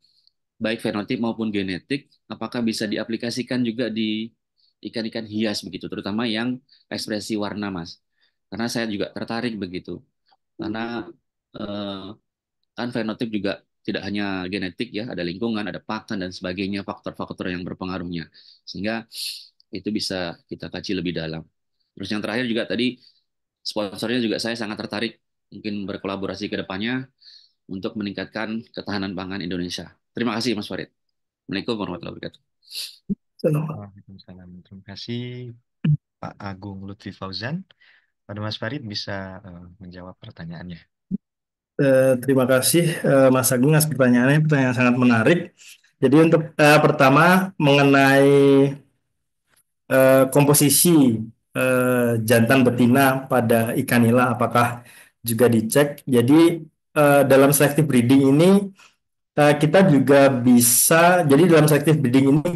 Baik fenotip maupun genetik, apakah bisa diaplikasikan juga di ikan-ikan hias begitu, terutama yang ekspresi warna, Mas. Karena saya juga tertarik begitu. Karena eh, kan fenotip juga tidak hanya genetik ya, ada lingkungan, ada pakan dan sebagainya, faktor-faktor yang berpengaruhnya. Sehingga itu bisa kita kaji lebih dalam. Terus yang terakhir juga tadi sponsornya juga saya sangat tertarik mungkin berkolaborasi ke depannya untuk meningkatkan ketahanan pangan Indonesia. Terima kasih Mas Farid. Assalamualaikum warahmatullahi wabarakatuh. Waalaikumsalam. Terima kasih Pak Agung Lutfi Fauzan. Pada Mas Farid bisa menjawab pertanyaannya. Terima kasih Mas Agung atas pertanyaannya, pertanyaan sangat menarik. Jadi untuk pertama mengenai komposisi jantan betina pada ikan nila apakah juga dicek. Jadi dalam selective breeding ini kita juga bisa, jadi dalam selective breeding ini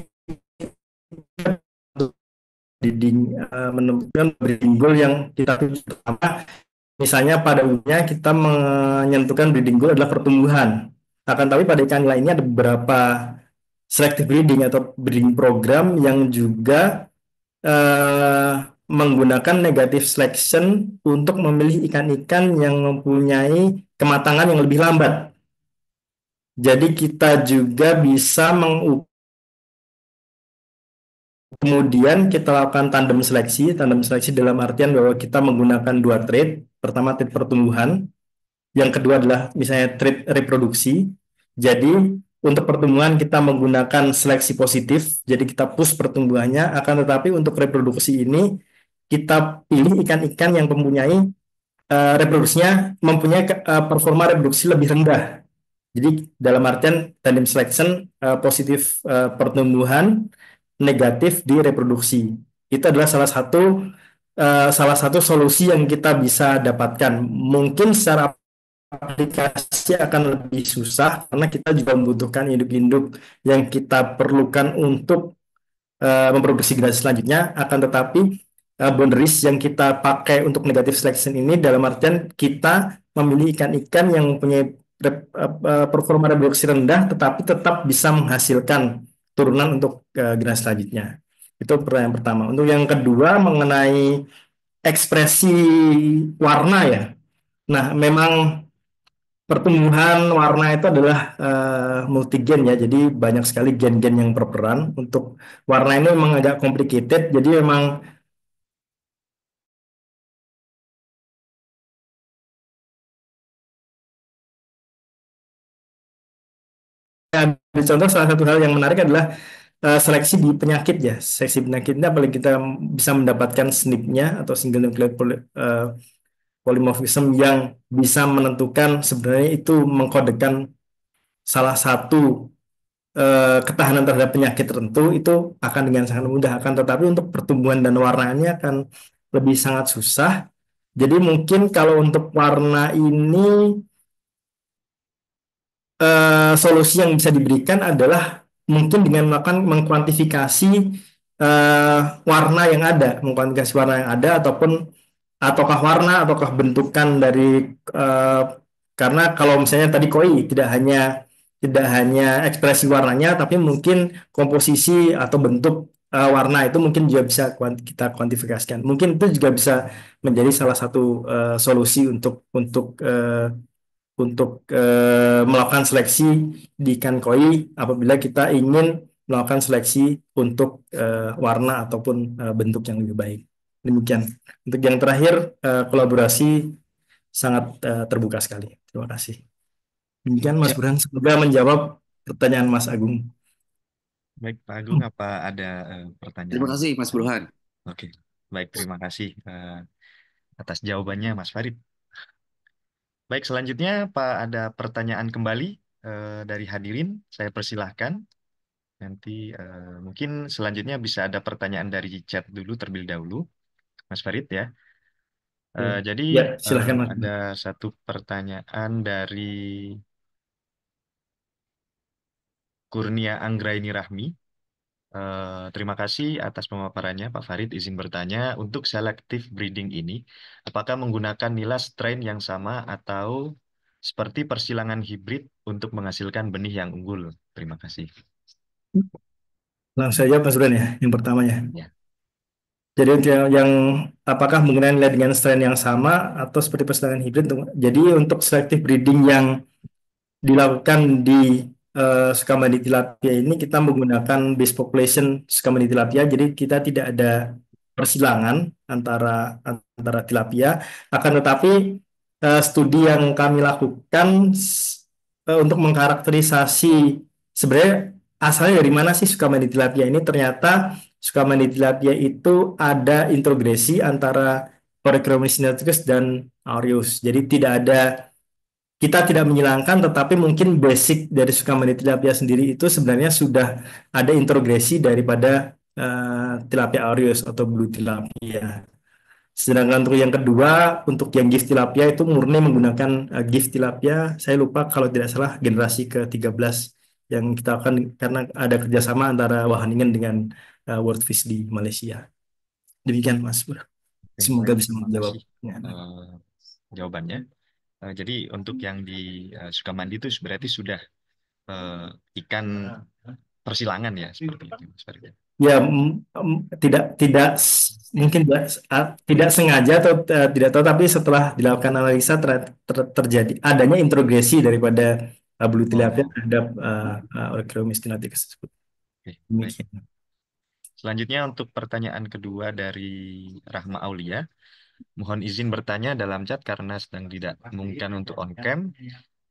breeding menemukan breeding goal yang kita tuju pertama. Misalnya pada umumnya kita menyentuhkan breeding goal adalah pertumbuhan. Akan tapi pada ikan nila ini ada beberapa selective breeding atau breeding program yang juga eh, menggunakan negative selection untuk memilih ikan-ikan yang mempunyai kematangan yang lebih lambat. Jadi kita juga bisa kemudian kita lakukan tandem seleksi dalam artian bahwa kita menggunakan dua trait, pertama trait pertumbuhan, yang kedua adalah misalnya trait reproduksi. Jadi untuk pertumbuhan kita menggunakan seleksi positif, jadi kita push pertumbuhannya, akan tetapi untuk reproduksi ini kita pilih ikan-ikan yang mempunyai reproduksinya mempunyai performa reproduksi lebih rendah. Jadi dalam artian tandem selection positif pertumbuhan, negatif di reproduksi. Itu adalah salah satu solusi yang kita bisa dapatkan. Mungkin secara aplikasi akan lebih susah karena kita juga membutuhkan induk-induk yang kita perlukan untuk memproduksi generasi selanjutnya. Akan tetapi boundaries yang kita pakai untuk negative selection ini dalam artian kita memilih ikan-ikan yang mempunyai performa reproduksi rendah tetapi tetap bisa menghasilkan turunan untuk generasi selanjutnya. Itu pertanyaan pertama. Untuk yang kedua mengenai ekspresi warna ya. Nah, memang pertumbuhan warna itu adalah multigen ya, jadi banyak sekali gen-gen yang berperan. Untuk warna ini memang agak complicated, jadi memang ya, contoh salah satu hal yang menarik adalah seleksi di penyakit ya. Seleksi penyakitnya paling kita bisa mendapatkan SNP-nya atau single nucleotide polymorphism yang bisa menentukan sebenarnya itu mengkodekan salah satu ketahanan terhadap penyakit tertentu itu akan dengan sangat mudah. Akan tetapi untuk pertumbuhan dan warnanya akan lebih sangat susah. Jadi mungkin kalau untuk warna ini solusi yang bisa diberikan adalah mungkin dengan melakukan mengkuantifikasi warna yang ada, mengkuantifikasi warna yang ada ataukah warna ataukah bentukan dari eh, karena kalau misalnya tadi koi tidak hanya ekspresi warnanya tapi mungkin komposisi atau bentuk warna itu mungkin juga bisa kita kuantifikasikan. Mungkin itu juga bisa menjadi salah satu solusi untuk melakukan seleksi di ikan koi apabila kita ingin melakukan seleksi untuk warna ataupun bentuk yang lebih baik. Demikian. Untuk yang terakhir, kolaborasi sangat terbuka sekali. Terima kasih. Demikian Mas Ya, Burhan, semoga menjawab pertanyaan Mas Agung. baik Pak Agung, apa ada Terima pertanyaan? kasih Mas Burhan. Oke, baik, terima kasih atas jawabannya Mas Farid. Baik, selanjutnya Pak ada pertanyaan kembali dari hadirin. Saya persilahkan. Nanti mungkin selanjutnya bisa ada pertanyaan dari chat dulu terlebih dahulu, Mas Farid ya. Jadi Ya, silahkan Mas. ada satu pertanyaan dari Kurnia Anggraini Rahmi. Terima kasih atas pemaparannya Pak Farid. Izin bertanya, untuk selective breeding ini, apakah menggunakan nilai strain yang sama atau seperti persilangan hibrid untuk menghasilkan benih yang unggul? Terima kasih. Langsung saja Mas Burhan ya, yang pertamanya. Ya. Jadi untuk yang apakah menggunakan nilai dengan strain yang sama atau seperti persilangan hibrid? Jadi untuk selective breeding yang dilakukan di Sukamandi tilapia ini kita menggunakan base population Sukamandi tilapia, jadi kita tidak ada persilangan antara tilapia. Akan tetapi studi yang kami lakukan untuk mengkarakterisasi sebenarnya asalnya dari mana sih Sukamandi tilapia ini, ternyata Sukamandi tilapia itu ada integrasi antara Phorenchromys sinatus dan aureus. Jadi kita tidak menyilangkan, tetapi mungkin basic dari Sukamandi tilapia sendiri itu sebenarnya sudah ada integrasi daripada tilapia aureus atau blue tilapia. Sedangkan untuk yang kedua, untuk yang gift tilapia itu murni menggunakan gift tilapia. Saya lupa kalau tidak salah generasi ke-13 yang kita akan karena ada kerjasama antara Wageningen dengan World Fish di Malaysia. Demikian Mas Bro. Oke, Semoga baik, bisa terima menjawab. kasih jawabannya. Jadi untuk yang di Sukamandi itu berarti sudah ikan persilangan ya seperti itu Mas Farid. Ya, tidak tidak mungkin tidak sengaja atau tidak tahu, tapi setelah dilakukan analisa terjadi adanya integrasi daripada bulu tilapia terhadap Orchromis stenoticus tersebut. Oke, baik. Demikian. Selanjutnya untuk pertanyaan kedua dari Rahma Aulia. Mohon izin bertanya dalam chat karena sedang tidak memungkinkan untuk on cam.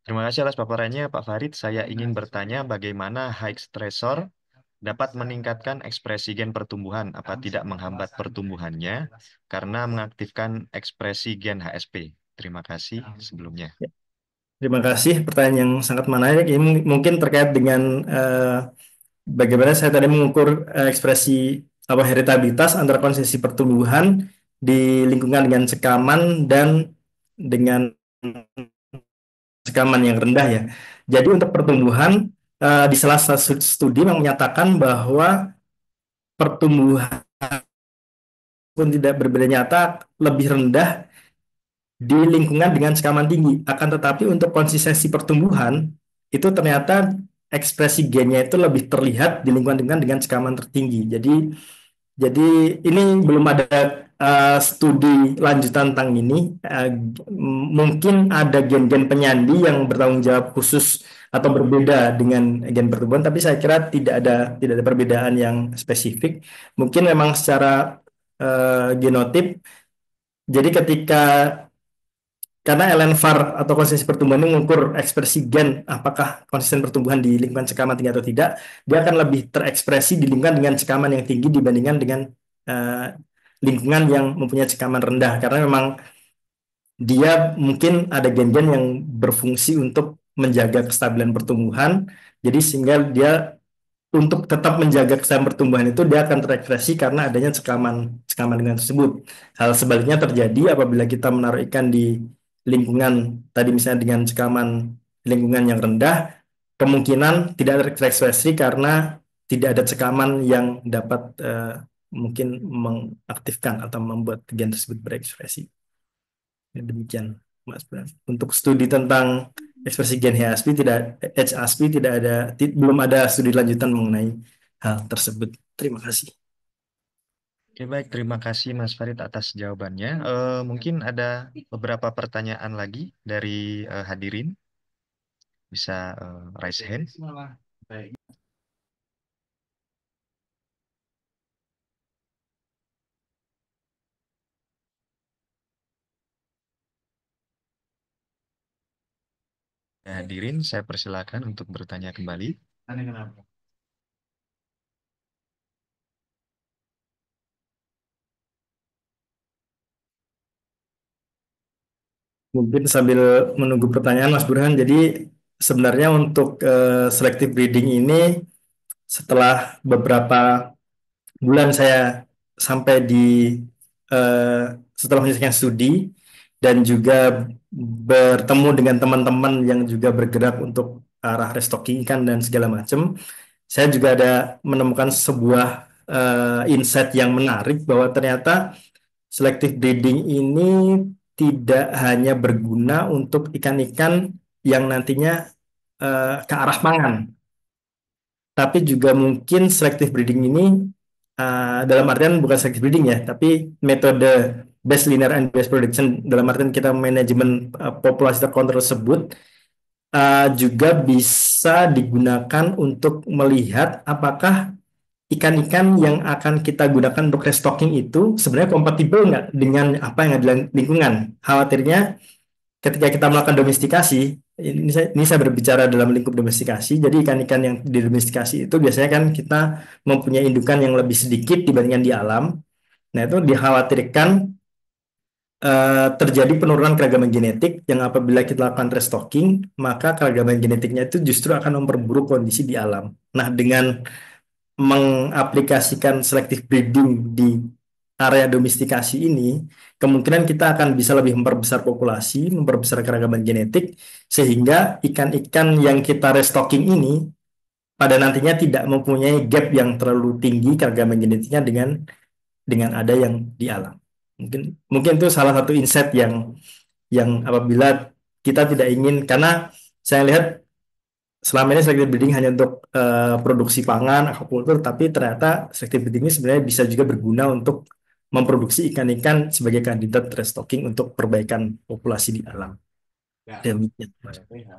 Terima kasih atas paparannya Pak Farid. Saya ingin bertanya bagaimana high stressor dapat meningkatkan ekspresi gen pertumbuhan, apa tidak menghambat pertumbuhannya karena mengaktifkan ekspresi gen HSP. Terima kasih sebelumnya. Terima kasih, pertanyaan yang sangat menarik. Ini mungkin terkait dengan bagaimana saya tadi mengukur ekspresi apa heritabilitas antara konsensi pertumbuhan di lingkungan dengan sekaman dan dengan sekaman yang rendah ya. Jadi untuk pertumbuhan di salah satu studi yang menyatakan bahwa pertumbuhan pun tidak berbeda nyata lebih rendah di lingkungan dengan sekaman tinggi. Akan tetapi untuk konsistensi pertumbuhan itu ternyata ekspresi gennya itu lebih terlihat di lingkungan dengan sekaman tertinggi. Jadi ini belum ada studi lanjutan tentang ini. Mungkin ada gen-gen penyandi yang bertanggung jawab khusus atau berbeda dengan gen pertumbuhan, tapi saya kira tidak ada perbedaan yang spesifik. Mungkin memang secara genotip. Jadi ketika karena LNVAR atau konsistensi pertumbuhan ini mengukur ekspresi gen apakah konsisten pertumbuhan di lingkungan cekaman tinggi atau tidak, dia akan lebih terekspresi di lingkungan dengan cekaman yang tinggi dibandingkan dengan uh, lingkungan yang mempunyai cekaman rendah, karena memang dia mungkin ada gen-gen yang berfungsi untuk menjaga kestabilan pertumbuhan, jadi sehingga dia untuk tetap menjaga keseimbangan pertumbuhan itu dia akan terekspresi karena adanya cekaman cekaman lingkungan tersebut. Hal sebaliknya terjadi apabila kita menaruh ikan di lingkungan tadi misalnya dengan cekaman lingkungan yang rendah, kemungkinan tidak terekspresi karena tidak ada cekaman yang dapat mungkin mengaktifkan atau membuat gen tersebut berekspresi. Ya, demikian, Mas Bram. Untuk studi tentang ekspresi gen HASP tidak ada, belum ada studi lanjutan mengenai hal tersebut. Terima kasih. Oke, baik. Terima kasih Mas Farid atas jawabannya. Mungkin ada beberapa pertanyaan lagi dari hadirin. Bisa raise hand. Ya, hadirin, saya persilakan untuk bertanya kembali. Mungkin sambil menunggu pertanyaan Mas Burhan, jadi sebenarnya untuk selective breeding ini setelah beberapa bulan saya sampai di eh, setelah menyelesaikan studi dan juga bertemu dengan teman-teman yang juga bergerak untuk arah restocking ikan dan segala macam, saya juga ada menemukan sebuah insight yang menarik bahwa ternyata selective breeding ini tidak hanya berguna untuk ikan-ikan yang nantinya ke arah pangan, tapi juga mungkin selective breeding ini dalam artian bukan selective breeding ya, tapi metode best linear and best production dalam artian kita manajemen populasi terkontrol tersebut juga bisa digunakan untuk melihat apakah ikan-ikan yang akan kita gunakan untuk restocking itu sebenarnya kompatibel nggak dengan apa yang ada di lingkungan. Khawatirnya ketika kita melakukan domestikasi, ini saya berbicara dalam lingkup domestikasi, jadi ikan-ikan yang didomestikasi itu biasanya kan kita mempunyai indukan yang lebih sedikit dibandingkan di alam. Nah, itu dikhawatirkan terjadi penurunan keragaman genetik yang apabila kita lakukan restocking, maka keragaman genetiknya itu justru akan memperburuk kondisi di alam. Nah, dengan mengaplikasikan selective breeding di area domestikasi ini, kemungkinan kita akan bisa lebih memperbesar populasi, memperbesar keragaman genetik, sehingga ikan-ikan yang kita restocking ini pada nantinya tidak mempunyai gap yang terlalu tinggi keragaman genetiknya dengan ada yang di alam. Mungkin mungkin itu salah satu insight yang apabila kita tidak ingin, karena saya lihat selama ini selective breeding hanya untuk produksi pangan, aquaculture, tapi ternyata selective breeding ini sebenarnya bisa juga berguna untuk memproduksi ikan-ikan sebagai kandidat restocking untuk perbaikan populasi di alam. Demikian.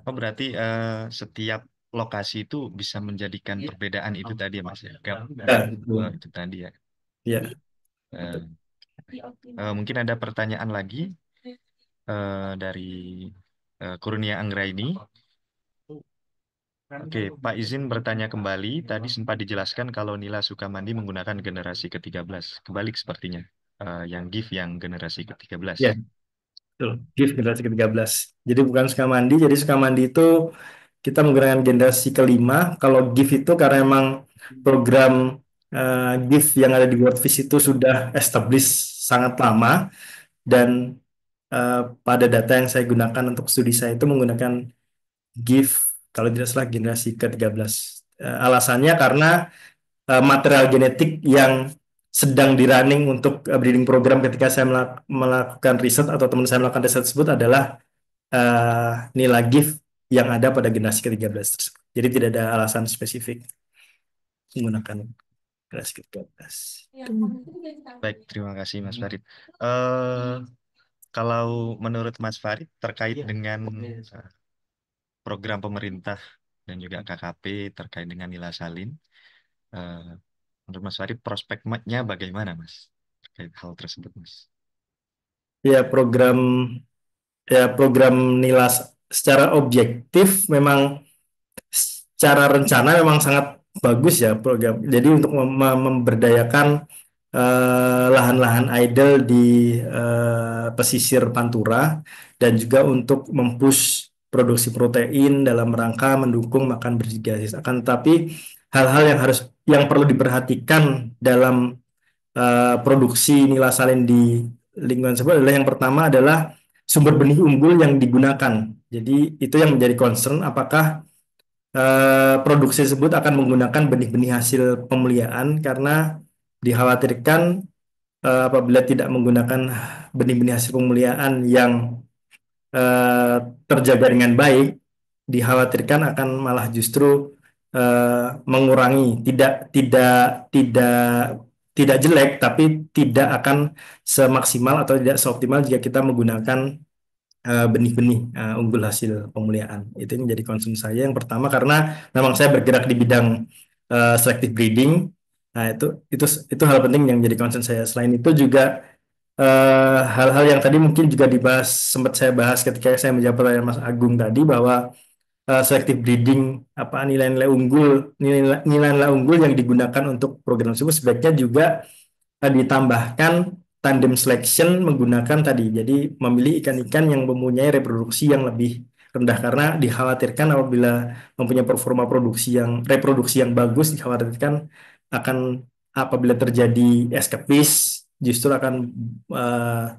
Oh, berarti setiap lokasi itu bisa menjadikan perbedaan itu tadi ya Mas ya. Itu tadi ya. Ya. Mungkin ada pertanyaan lagi dari Kurnia Anggraini. Oke, Pak izin bertanya kembali. Tadi sempat dijelaskan kalau Nila Sukamandi menggunakan generasi ke-13. Kebalik sepertinya. Yang GIF yang generasi ke-13. Ya, betul. GIF generasi ke-13. Jadi bukan Sukamandi. Jadi Sukamandi itu kita menggunakan generasi kelima. Kalau GIF itu karena memang program GIF yang ada di WordFish itu sudah established sangat lama. Dan pada data yang saya gunakan untuk studi saya itu menggunakan GIF kalau tidak salah generasi ke-13. Alasannya karena material genetik yang sedang di running untuk breeding program ketika saya melakukan riset atau teman saya melakukan riset tersebut adalah nilai GIF yang ada pada generasi ke-13 tersebut. Jadi tidak ada alasan spesifik menggunakan generasi ke-13. Baik, terima kasih Mas Farid. Kalau menurut Mas Farid terkait dengan program pemerintah dan juga KKP terkait dengan Nila Salin, menurut Mas Farid prospeknya bagaimana Mas terkait hal tersebut Mas? Ya, program ya program Nilas secara objektif memang secara rencana memang sangat bagus ya program. Jadi untuk memberdayakan lahan-lahan idle di pesisir Pantura dan juga untuk mempush produksi protein dalam rangka mendukung makan bergizi. Akan tetapi hal-hal yang perlu diperhatikan dalam produksi nila salin di lingkungan tersebut adalah yang pertama adalah sumber benih unggul yang digunakan. Jadi itu yang menjadi concern apakah produksi tersebut akan menggunakan benih-benih hasil pemuliaan karena dikhawatirkan apabila tidak menggunakan benih-benih hasil pemuliaan yang eh, terjaga dengan baik, dikhawatirkan akan malah justru mengurangi, tidak tidak jelek, tapi tidak akan semaksimal atau tidak seoptimal jika kita menggunakan benih-benih unggul hasil pemuliaan. Itu yang menjadi concern saya. Yang pertama karena memang saya bergerak di bidang selective breeding. Nah, itu hal penting yang menjadi concern saya. Selain itu juga hal-hal yang tadi mungkin juga sempat saya bahas ketika saya menjawab pertanyaan Mas Agung tadi bahwa selective breeding apa nilai-nilai unggul yang digunakan untuk program tersebut sebaiknya juga ditambahkan tandem selection menggunakan tadi. Jadi memilih ikan-ikan yang mempunyai reproduksi yang lebih rendah karena dikhawatirkan apabila mempunyai performa reproduksi yang bagus dikhawatirkan akan apabila terjadi escapist justru akan uh,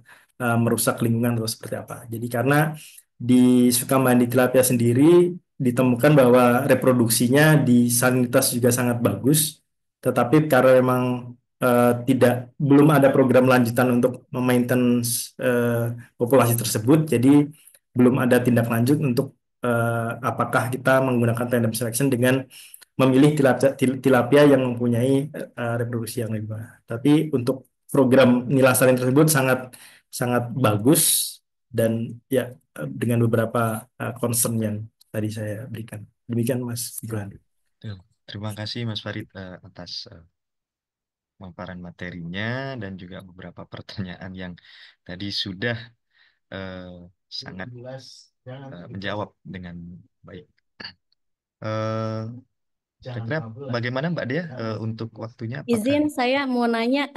merusak lingkungan atau seperti apa. Jadi karena di Sukamandi tilapia sendiri ditemukan bahwa reproduksinya di salinitas juga sangat bagus, tetapi karena memang belum ada program lanjutan untuk memaintenance populasi tersebut, jadi belum ada tindak lanjut untuk apakah kita menggunakan tandem selection dengan memilih tilapia yang mempunyai reproduksi yang lebih baik. Tapi untuk program nila salin tersebut sangat sangat bagus dan ya dengan beberapa concern yang tadi saya berikan. Demikian Mas Ibrahim. Terima kasih Mas Farid atas pemaparan materinya dan juga beberapa pertanyaan yang tadi sudah sangat menjawab dengan baik. Kira-kira bagaimana Mbak Dia untuk waktunya? Apakah... Izin saya mau nanya.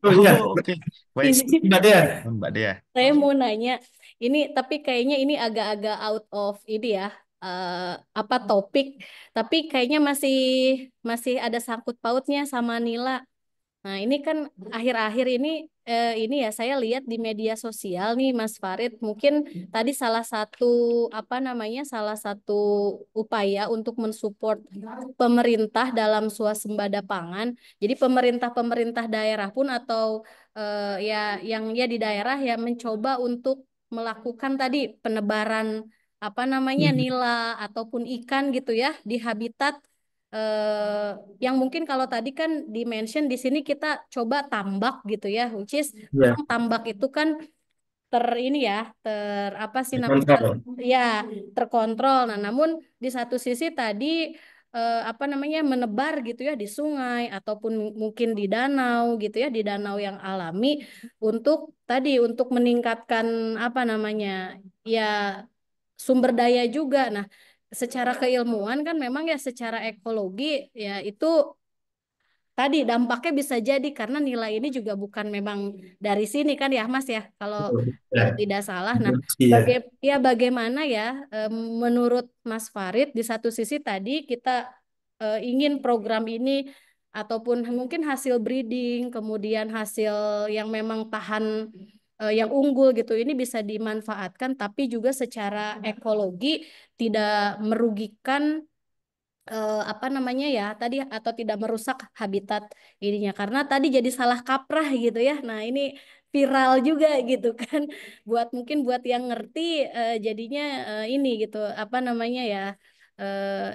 Oh iya, oke. Baik, Izin. Mbak Dea. Mbak Dea. Saya mau nanya. Ini tapi kayaknya ini agak-agak out of ini ya. Apa topik, tapi kayaknya masih masih ada sangkut pautnya sama Nila. Nah, ini kan akhir-akhir ini ya saya lihat di media sosial nih Mas Farid, mungkin tadi salah satu salah satu upaya untuk mensupport pemerintah dalam swasembada pangan. Jadi pemerintah daerah pun atau ya yang ya di daerah ya mencoba untuk melakukan tadi penebaran nila ataupun ikan gitu ya di habitat yang mungkin kalau tadi kan di-mention di sini kita coba tambak gitu ya, which is Ya, tambak itu kan ini ya apa sih namanya kontrol. ya terkontrol. Nah, namun di satu sisi tadi menebar gitu ya di sungai ataupun mungkin di danau gitu ya, di danau yang alami untuk meningkatkan ya sumber daya juga. Nah, secara keilmuan kan memang ya secara ekologi ya itu tadi dampaknya bisa jadi karena nilai ini juga bukan memang dari sini kan ya Mas ya kalau Ya, tidak salah. Nah, iya. bagaimana ya menurut Mas Farid di satu sisi tadi kita ingin program ini ataupun mungkin hasil breeding kemudian hasil yang memang tahan yang unggul gitu ini bisa dimanfaatkan tapi juga secara ekologi tidak merugikan ya tadi atau tidak merusak habitat ininya karena tadi jadi salah kaprah gitu ya. Nah, ini viral juga gitu kan mungkin buat yang ngerti jadinya ini gitu ya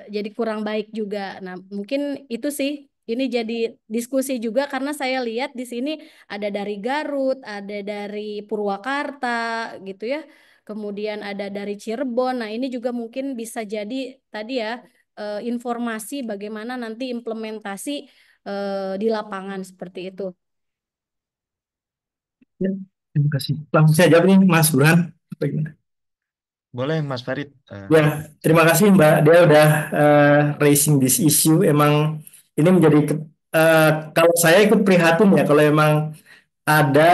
jadi kurang baik juga. Nah, mungkin itu sih ini jadi diskusi juga karena saya lihat di sini ada dari Garut, ada dari Purwakarta gitu ya. Kemudian ada dari Cirebon. Nah, ini juga mungkin bisa jadi tadi ya informasi bagaimana nanti implementasi di lapangan seperti itu. Ya, terima kasih. Langsung saya jawab nih Mas Burhan. Bagaimana? Boleh Mas Farid. Ya, terima kasih Mbak. Dia udah raising this issue. Emang ini menjadi kalau saya ikut prihatin ya kalau emang ada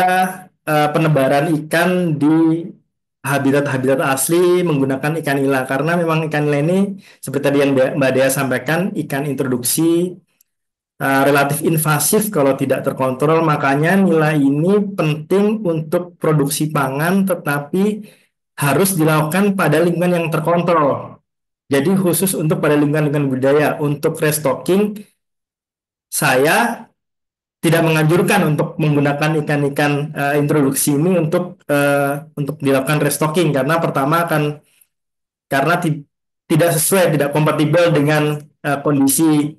penebaran ikan di habitat-habitat asli menggunakan ikan nila karena memang ikan nila ini seperti tadi yang Mbak Dea sampaikan ikan introduksi relatif invasif kalau tidak terkontrol. Makanya nila ini penting untuk produksi pangan tetapi harus dilakukan pada lingkungan yang terkontrol. Jadi khusus untuk pada lingkungan-lingkungan budaya untuk restocking saya tidak menganjurkan untuk menggunakan ikan-ikan introduksi ini untuk dilakukan restocking karena pertama akan karena tidak sesuai, tidak kompatibel dengan kondisi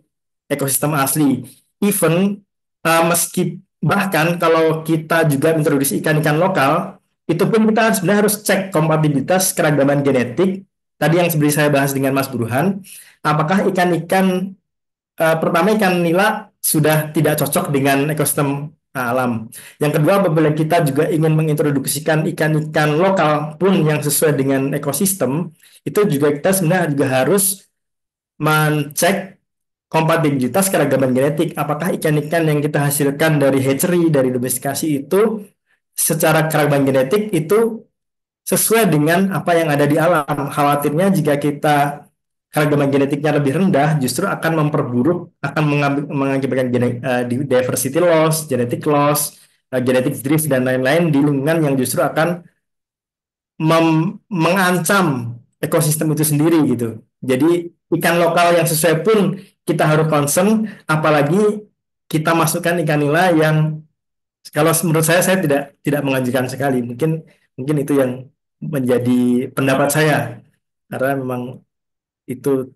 ekosistem asli. Even meski bahkan kalau kita juga introduksi ikan-ikan lokal, itu pun kita sebenarnya harus cek kompatibilitas keragaman genetik. Tadi yang seperti saya bahas dengan Mas Burhan, apakah ikan-ikan pertama ikan nila sudah tidak cocok dengan ekosistem alam. Yang kedua, apabila kita juga ingin mengintroduksikan ikan-ikan lokal pun yang sesuai dengan ekosistem, itu juga kita sebenarnya juga harus mencek kompatibilitas keragaman genetik. Apakah ikan-ikan yang kita hasilkan dari hatchery, dari domestikasi itu secara keragaman genetik itu sesuai dengan apa yang ada di alam. Khawatirnya jika kita keragaman genetiknya lebih rendah, justru akan memperburuk, akan mengakibatkan diversity loss, genetic loss, genetic drift, dan lain-lain di lingkungan yang justru akan mengancam ekosistem itu sendiri gitu. Jadi ikan lokal yang sesuai pun kita harus concern, apalagi kita masukkan ikan nila yang kalau menurut saya tidak mengajukan sekali. Mungkin mungkin itu yang menjadi pendapat saya karena memang itu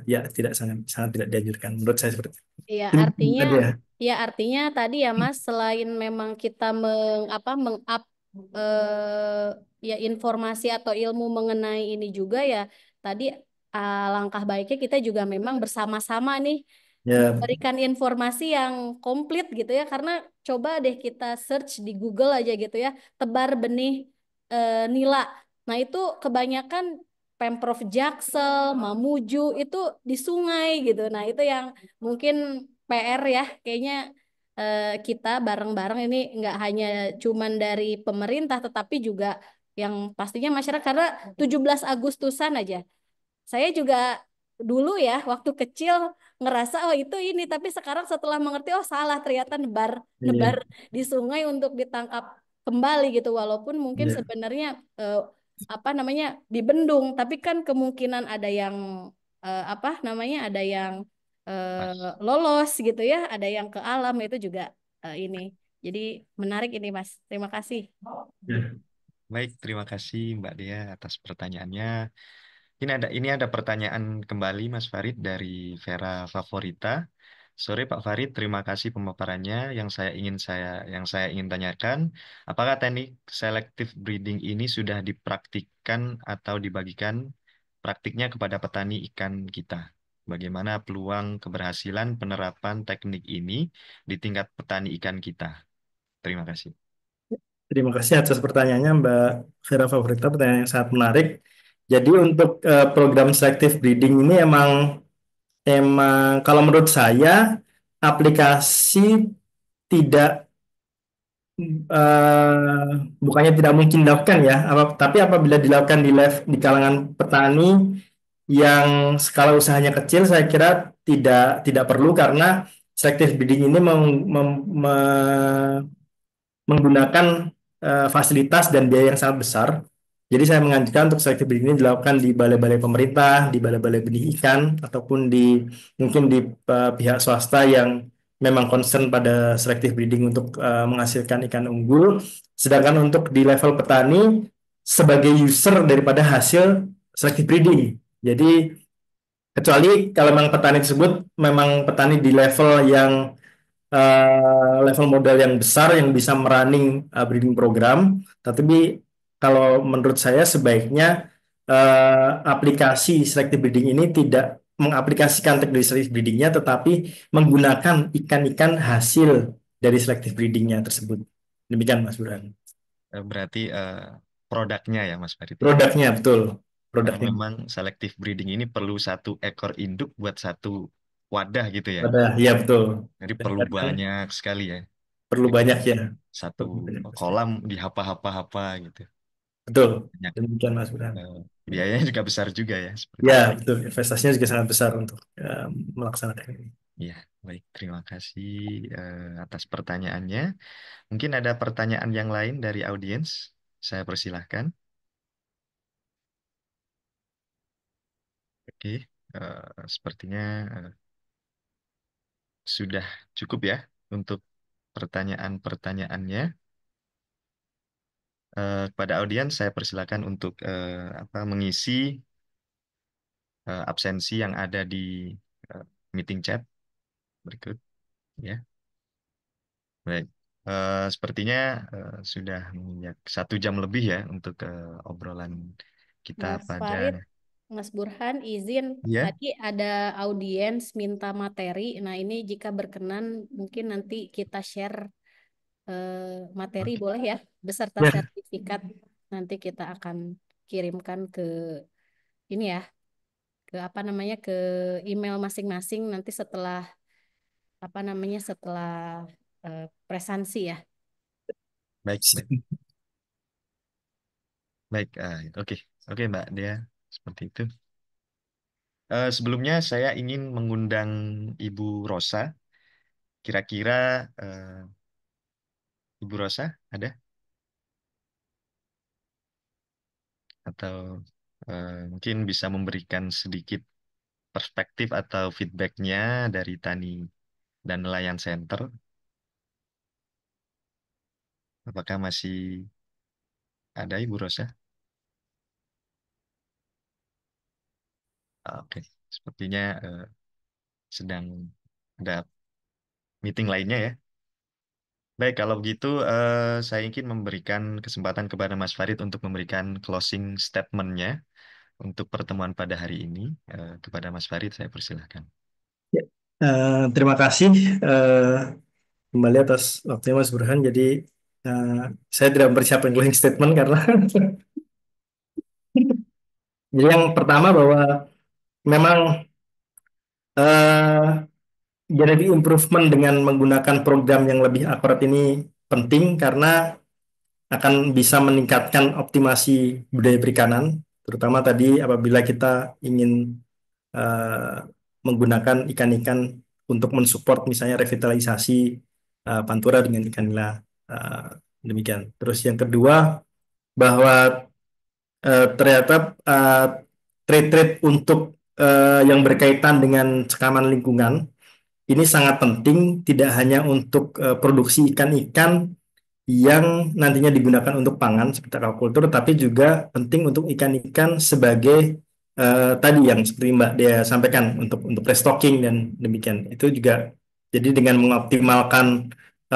ya tidak sangat sangat tidak dianjurkan menurut saya seperti itu. Iya, Itu artinya tadi ya. tadi ya Mas, selain memang kita meng-up ya informasi atau ilmu mengenai ini juga ya, tadi langkah baiknya kita juga memang bersama-sama nih Ya, memberikan informasi yang komplit gitu ya, karena coba deh kita search di Google aja gitu ya, tebar benih nila. Nah, itu kebanyakan Pemprov Jaksel, Mamuju itu di sungai gitu. Nah, itu yang mungkin PR ya, kayaknya kita bareng-bareng ini nggak hanya cuman dari pemerintah, tetapi juga yang pastinya masyarakat, karena 17 Agustusan aja. Saya juga dulu ya, waktu kecil ngerasa oh itu ini, tapi sekarang setelah mengerti oh salah, ternyata nebar nebar iya, di sungai untuk ditangkap kembali gitu. Walaupun mungkin iya, sebenarnya apa namanya dibendung, tapi kan kemungkinan ada yang apa namanya ada yang Mas. lolos gitu ya, ada yang ke alam itu juga ini. Jadi menarik ini Mas. Terima kasih. iya. Baik, terima kasih Mbak Dea atas pertanyaannya. Ini ada pertanyaan kembali Mas Farid dari Vera Favorita. Sore Pak Farid, terima kasih pemaparannya. Yang saya ingin tanyakan, apakah teknik selective breeding ini sudah dipraktikkan atau dibagikan praktiknya kepada petani ikan kita? Bagaimana peluang keberhasilan penerapan teknik ini di tingkat petani ikan kita? Terima kasih. Terima kasih atas pertanyaannya Mbak Vera Favorita, pertanyaan yang sangat menarik. Jadi untuk program selective breeding ini emang kalau menurut saya aplikasi tidak eh, bukannya tidak mungkin dilakukan ya, tapi apabila dilakukan di kalangan petani yang skala usahanya kecil, saya kira tidak perlu karena selective breeding ini menggunakan fasilitas dan biaya yang sangat besar. Jadi saya menganjurkan untuk selective breeding ini dilakukan di balai-balai pemerintah, di balai-balai benih ikan, ataupun mungkin di pihak swasta yang memang concern pada selective breeding untuk menghasilkan ikan unggul. Sedangkan untuk di level petani sebagai user daripada hasil selective breeding. Jadi kecuali kalau memang petani tersebut memang petani di level yang level modal yang besar yang bisa merunning breeding program. Tapi kalau menurut saya sebaiknya aplikasi selective breeding ini tidak mengaplikasikan teknik selective breedingnya, tetapi menggunakan ikan-ikan hasil dari selective breedingnya tersebut. Demikian Mas Burhan. Berarti produknya ya Mas Farid ya. Produknya betul, Karena produknya. memang selective breeding ini perlu satu ekor induk buat satu wadah gitu ya. Ada, ya betul. Jadi Dan perlu kadang banyak sekali ya. perlu Jadi banyak ya, satu perlu banyak pasti. kolam dihapa-hapa-hapa gitu. Betul, Banyak. demikian Mas Burhan. eh, Biayanya juga besar juga ya seperti Ya itu. betul, investasinya juga sangat besar untuk melaksanakan ini. Ya, baik. Terima kasih atas pertanyaannya. Mungkin ada pertanyaan yang lain dari audiens. Saya persilahkan. Oke, sepertinya eh, sudah cukup ya untuk pertanyaan-pertanyaannya. Kepada audiens, saya persilakan untuk mengisi absensi yang ada di eh, meeting chat berikut. Ya, baik. Sepertinya sudah menginjak 1 jam lebih ya untuk obrolan kita Mas pada Farid, Mas Burhan, izin ya. tadi ada audiens minta materi. Nah, ini jika berkenan mungkin nanti kita share materi Oke. boleh ya, beserta Ya, sertifikat. Nanti kita akan kirimkan ke ini ya, ke apa namanya, ke email masing-masing nanti setelah apa namanya, setelah presensi ya. Baik, baik, baik. Oke, oke Mbak Dea, seperti itu. Sebelumnya saya ingin mengundang Ibu Rosa. Kira-kira Ibu Rosa ada atau mungkin bisa memberikan sedikit perspektif atau feedbacknya dari Tani dan Nelayan Center. Apakah masih ada Ibu Rosa? Oke, sepertinya sedang ada meeting lainnya ya. Baik, kalau begitu saya ingin memberikan kesempatan kepada Mas Farid untuk memberikan closing statement-nya untuk pertemuan pada hari ini. Kepada Mas Farid, saya persilahkan. ya. Terima kasih kembali atas waktunya Mas Burhan. Jadi eh, saya tidak mempersiapkan closing statement karena jadi yang pertama bahwa memang eh, jadi improvement dengan menggunakan program yang lebih akurat ini penting karena akan bisa meningkatkan optimasi budaya perikanan, terutama tadi apabila kita ingin eh, menggunakan ikan-ikan untuk mensupport misalnya revitalisasi Pantura dengan ikan nila. Eh, Demikian. Terus yang kedua bahwa ternyata eh, trade-trade untuk yang berkaitan dengan cekaman lingkungan ini sangat penting tidak hanya untuk produksi ikan-ikan yang nantinya digunakan untuk pangan seperti aquaculture, tapi juga penting untuk ikan-ikan sebagai tadi yang seperti Mbak Dea sampaikan untuk restocking dan demikian. Itu juga jadi dengan mengoptimalkan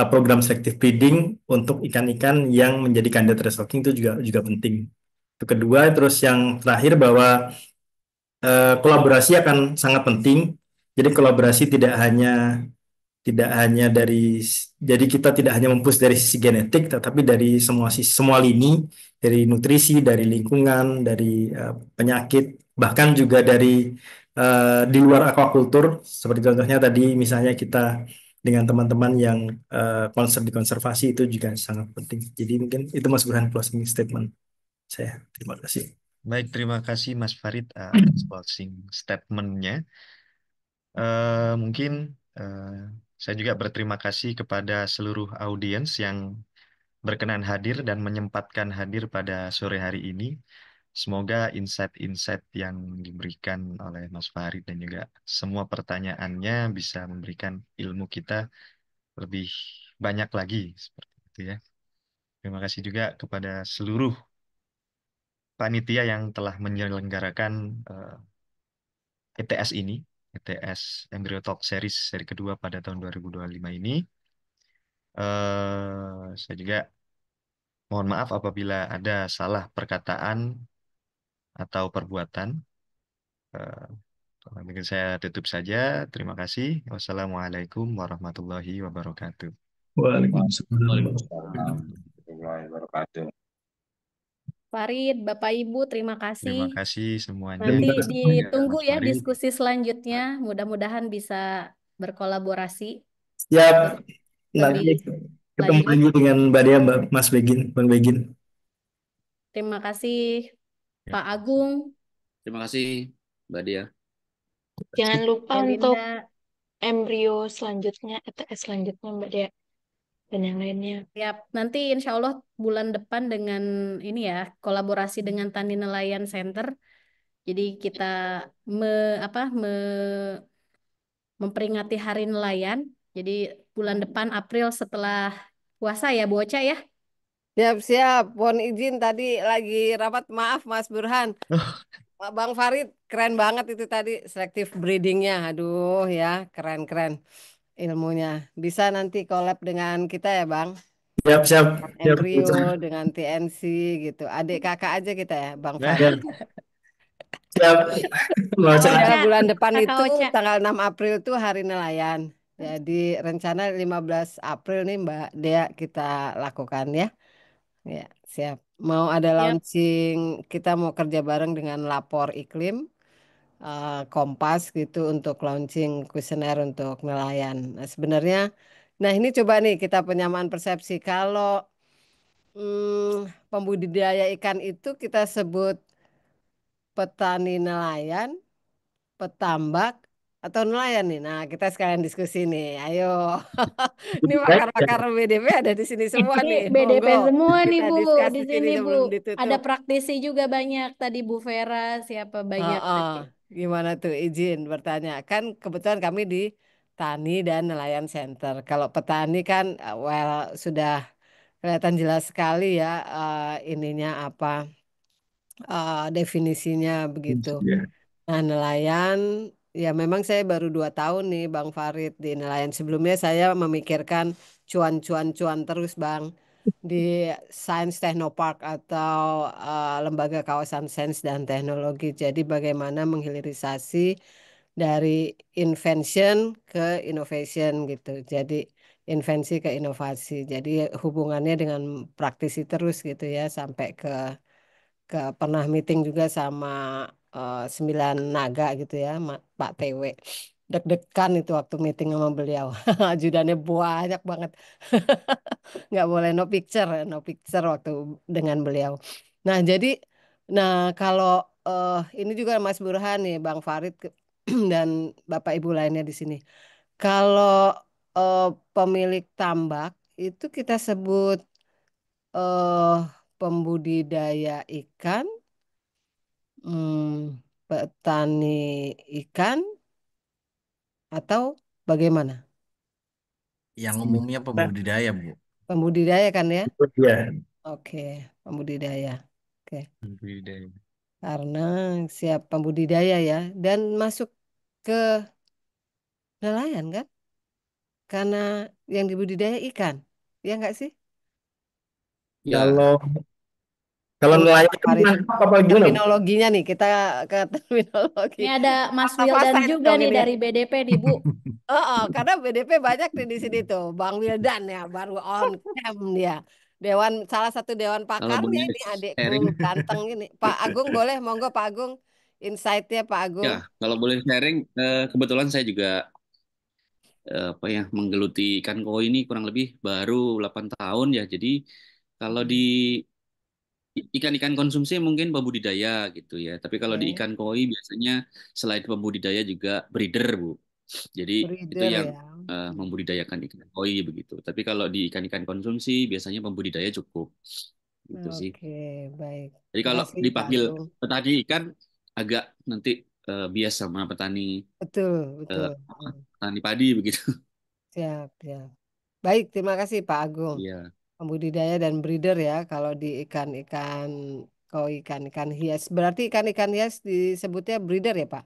program selective breeding untuk ikan-ikan yang menjadi kandidat restocking itu juga juga penting. Itu kedua, terus yang terakhir bahwa kolaborasi akan sangat penting. Jadi kolaborasi tidak hanya dari jadi kita tidak hanya mempush dari sisi genetik tetapi dari semua lini, dari nutrisi, dari lingkungan, dari penyakit, bahkan juga dari di luar aquaculture seperti contohnya tadi misalnya kita dengan teman-teman yang concern di konservasi itu juga sangat penting. Jadi mungkin itu Mas Burhan closing statement saya. Terima kasih. Baik, terima kasih Mas Farid atas closing statement-nya. Mungkin eh, saya juga berterima kasih kepada seluruh audiens yang berkenan hadir dan menyempatkan hadir pada sore hari ini. Semoga insight-insight yang diberikan oleh Mas Farid dan juga semua pertanyaannya bisa memberikan ilmu kita lebih banyak lagi seperti itu ya. Terima kasih juga kepada seluruh panitia yang telah menyelenggarakan ETS ini, ETS Embryo Talk Series seri kedua pada tahun 2025 ini. Saya juga mohon maaf apabila ada salah perkataan atau perbuatan. Eh, Mungkin saya tutup saja. Terima kasih. Wassalamualaikum warahmatullahi wabarakatuh. Waalaikumsalam. Waalaikumsalam warahmatullahi wabarakatuh. Farid, Bapak Ibu, terima kasih. Terima kasih semuanya. Nanti Terima kasih ditunggu Mas ya Farid. diskusi selanjutnya. Mudah-mudahan bisa berkolaborasi Siap. Nanti lebih ketemu lanjut. lagi dengan Mbak Dea, Mas Begin, Bang Begin. Terima kasih Ya. Pak Agung, Terima kasih, Mbak Dia. Jangan lupa Bu untuk Linda. embrio selanjutnya, ETS selanjutnya Mbak Dea, dan yang lainnya. Siap. Nanti insya Allah bulan depan dengan ini ya kolaborasi dengan Tani Nelayan Center. Jadi kita me, apa, memperingati Hari Nelayan. Jadi bulan depan April setelah puasa ya Bu Ocha ya. Siap-siap, mohon izin tadi lagi rapat, maaf Mas Burhan. Bang Farid, keren banget itu tadi selective breedingnya. Aduh ya, keren-keren ilmunya. Bisa nanti collab dengan kita ya Bang. Siap, siap, siap. Embrio dengan TNC gitu. Adik kakak aja kita ya Bang Nah, Farid. Siap. Mau Kakak Ya, Ocha, bulan depan Kakak itu Ocha. tanggal 6 April itu Hari Nelayan. Jadi rencana 15 April nih Mbak Dea kita lakukan ya. Ya, siap. Mau ada Siap. launching, kita mau kerja bareng dengan Lapor Iklim, Kompas gitu untuk launching kuesioner untuk nelayan. Nah, sebenarnya, nah ini coba nih kita penyamaan persepsi. Kalau pembudidaya ikan itu kita sebut petani nelayan, petambak, atau nelayan nih. Nah, kita sekalian diskusi nih. Ayo. Ini baik, pakar-pakar BDP ada di sini semua Ini nih. BDP Monggo. semua nih Kita Bu diskus di di sini sini Bu. sebelum Ada ditutup. praktisi juga banyak tadi Bu Vera, siapa banyak Heeh. tadi. Gimana tuh izin bertanya? Kan kebetulan kami di Tani dan Nelayan Center. Kalau petani kan, well sudah kelihatan jelas sekali ya ininya apa definisinya begitu. Ya. Nah, nelayan, ya memang saya baru 2 tahun nih Bang Farid di nelayan. Sebelumnya saya memikirkan cuan-cuan-cuan terus Bang di Science Technopark atau Lembaga Kawasan Sains dan Teknologi. Jadi bagaimana menghilirisasi dari invention ke innovation gitu. Jadi invensi ke inovasi. Jadi hubungannya dengan praktisi terus gitu ya sampai pernah meeting juga sama Sembilan Naga gitu ya, Pak TW. Deg-degan itu waktu meeting sama beliau. Ajudannya banyak banget. Nggak boleh no picture waktu dengan beliau. Nah, jadi, nah kalau ini juga Mas Burhan nih, Bang Farid dan Bapak Ibu lainnya di sini. Kalau eh, pemilik tambak itu kita sebut eh pembudidaya ikan, petani ikan, atau bagaimana? Yang umumnya pembudidaya, Bu. Pembudidaya kan ya? Ya. Oke, pembudidaya. Oke, budidaya. karena siap pembudidaya ya, dan masuk ke nelayan kan? Karena yang dibudidaya ikan, ya nggak sih? Ya, Kalau kalau Gimana nelayan Pak itu Farid? menangkap apa gimana, Bu? Terminologinya nih, kita ke terminologi. Ini ada Mas Fakta-fakta Wildan ini juga dong nih ini ya. dari BDP nih Bu. Karena BDP banyak nih di sini tuh, Bang Wildan ya, baru on cam dia. Salah satu dewan kalau pakarnya boleh ini adikku sharing, ganteng ini. Pak Agung boleh, monggo Pak Agung, insight-nya Pak ya, Agung. kalau boleh sharing, kebetulan saya juga apa ya menggeluti ikan koi ini kurang lebih baru 8 tahun ya. Jadi kalau di ikan-ikan konsumsi mungkin pembudidaya gitu ya. Tapi kalau di Oke, ikan koi biasanya selain pembudidaya juga breeder, Bu. Jadi itu breeder yang ya. membudidayakan ikan koi begitu. Tapi kalau di ikan-ikan konsumsi biasanya pembudidaya cukup gitu sih. Oke, baik. Jadi kalau Makasih Pak dipanggil Agung. petani ikan agak nanti bias sama petani Betul, eh, betul. apa, petani padi begitu. Siap, siap. Baik, terima kasih Pak Agung. Iya. Pembudidaya dan breeder ya, kalau di ikan-ikan koi, ikan-ikan hias. Berarti ikan-ikan hias disebutnya breeder ya Pak?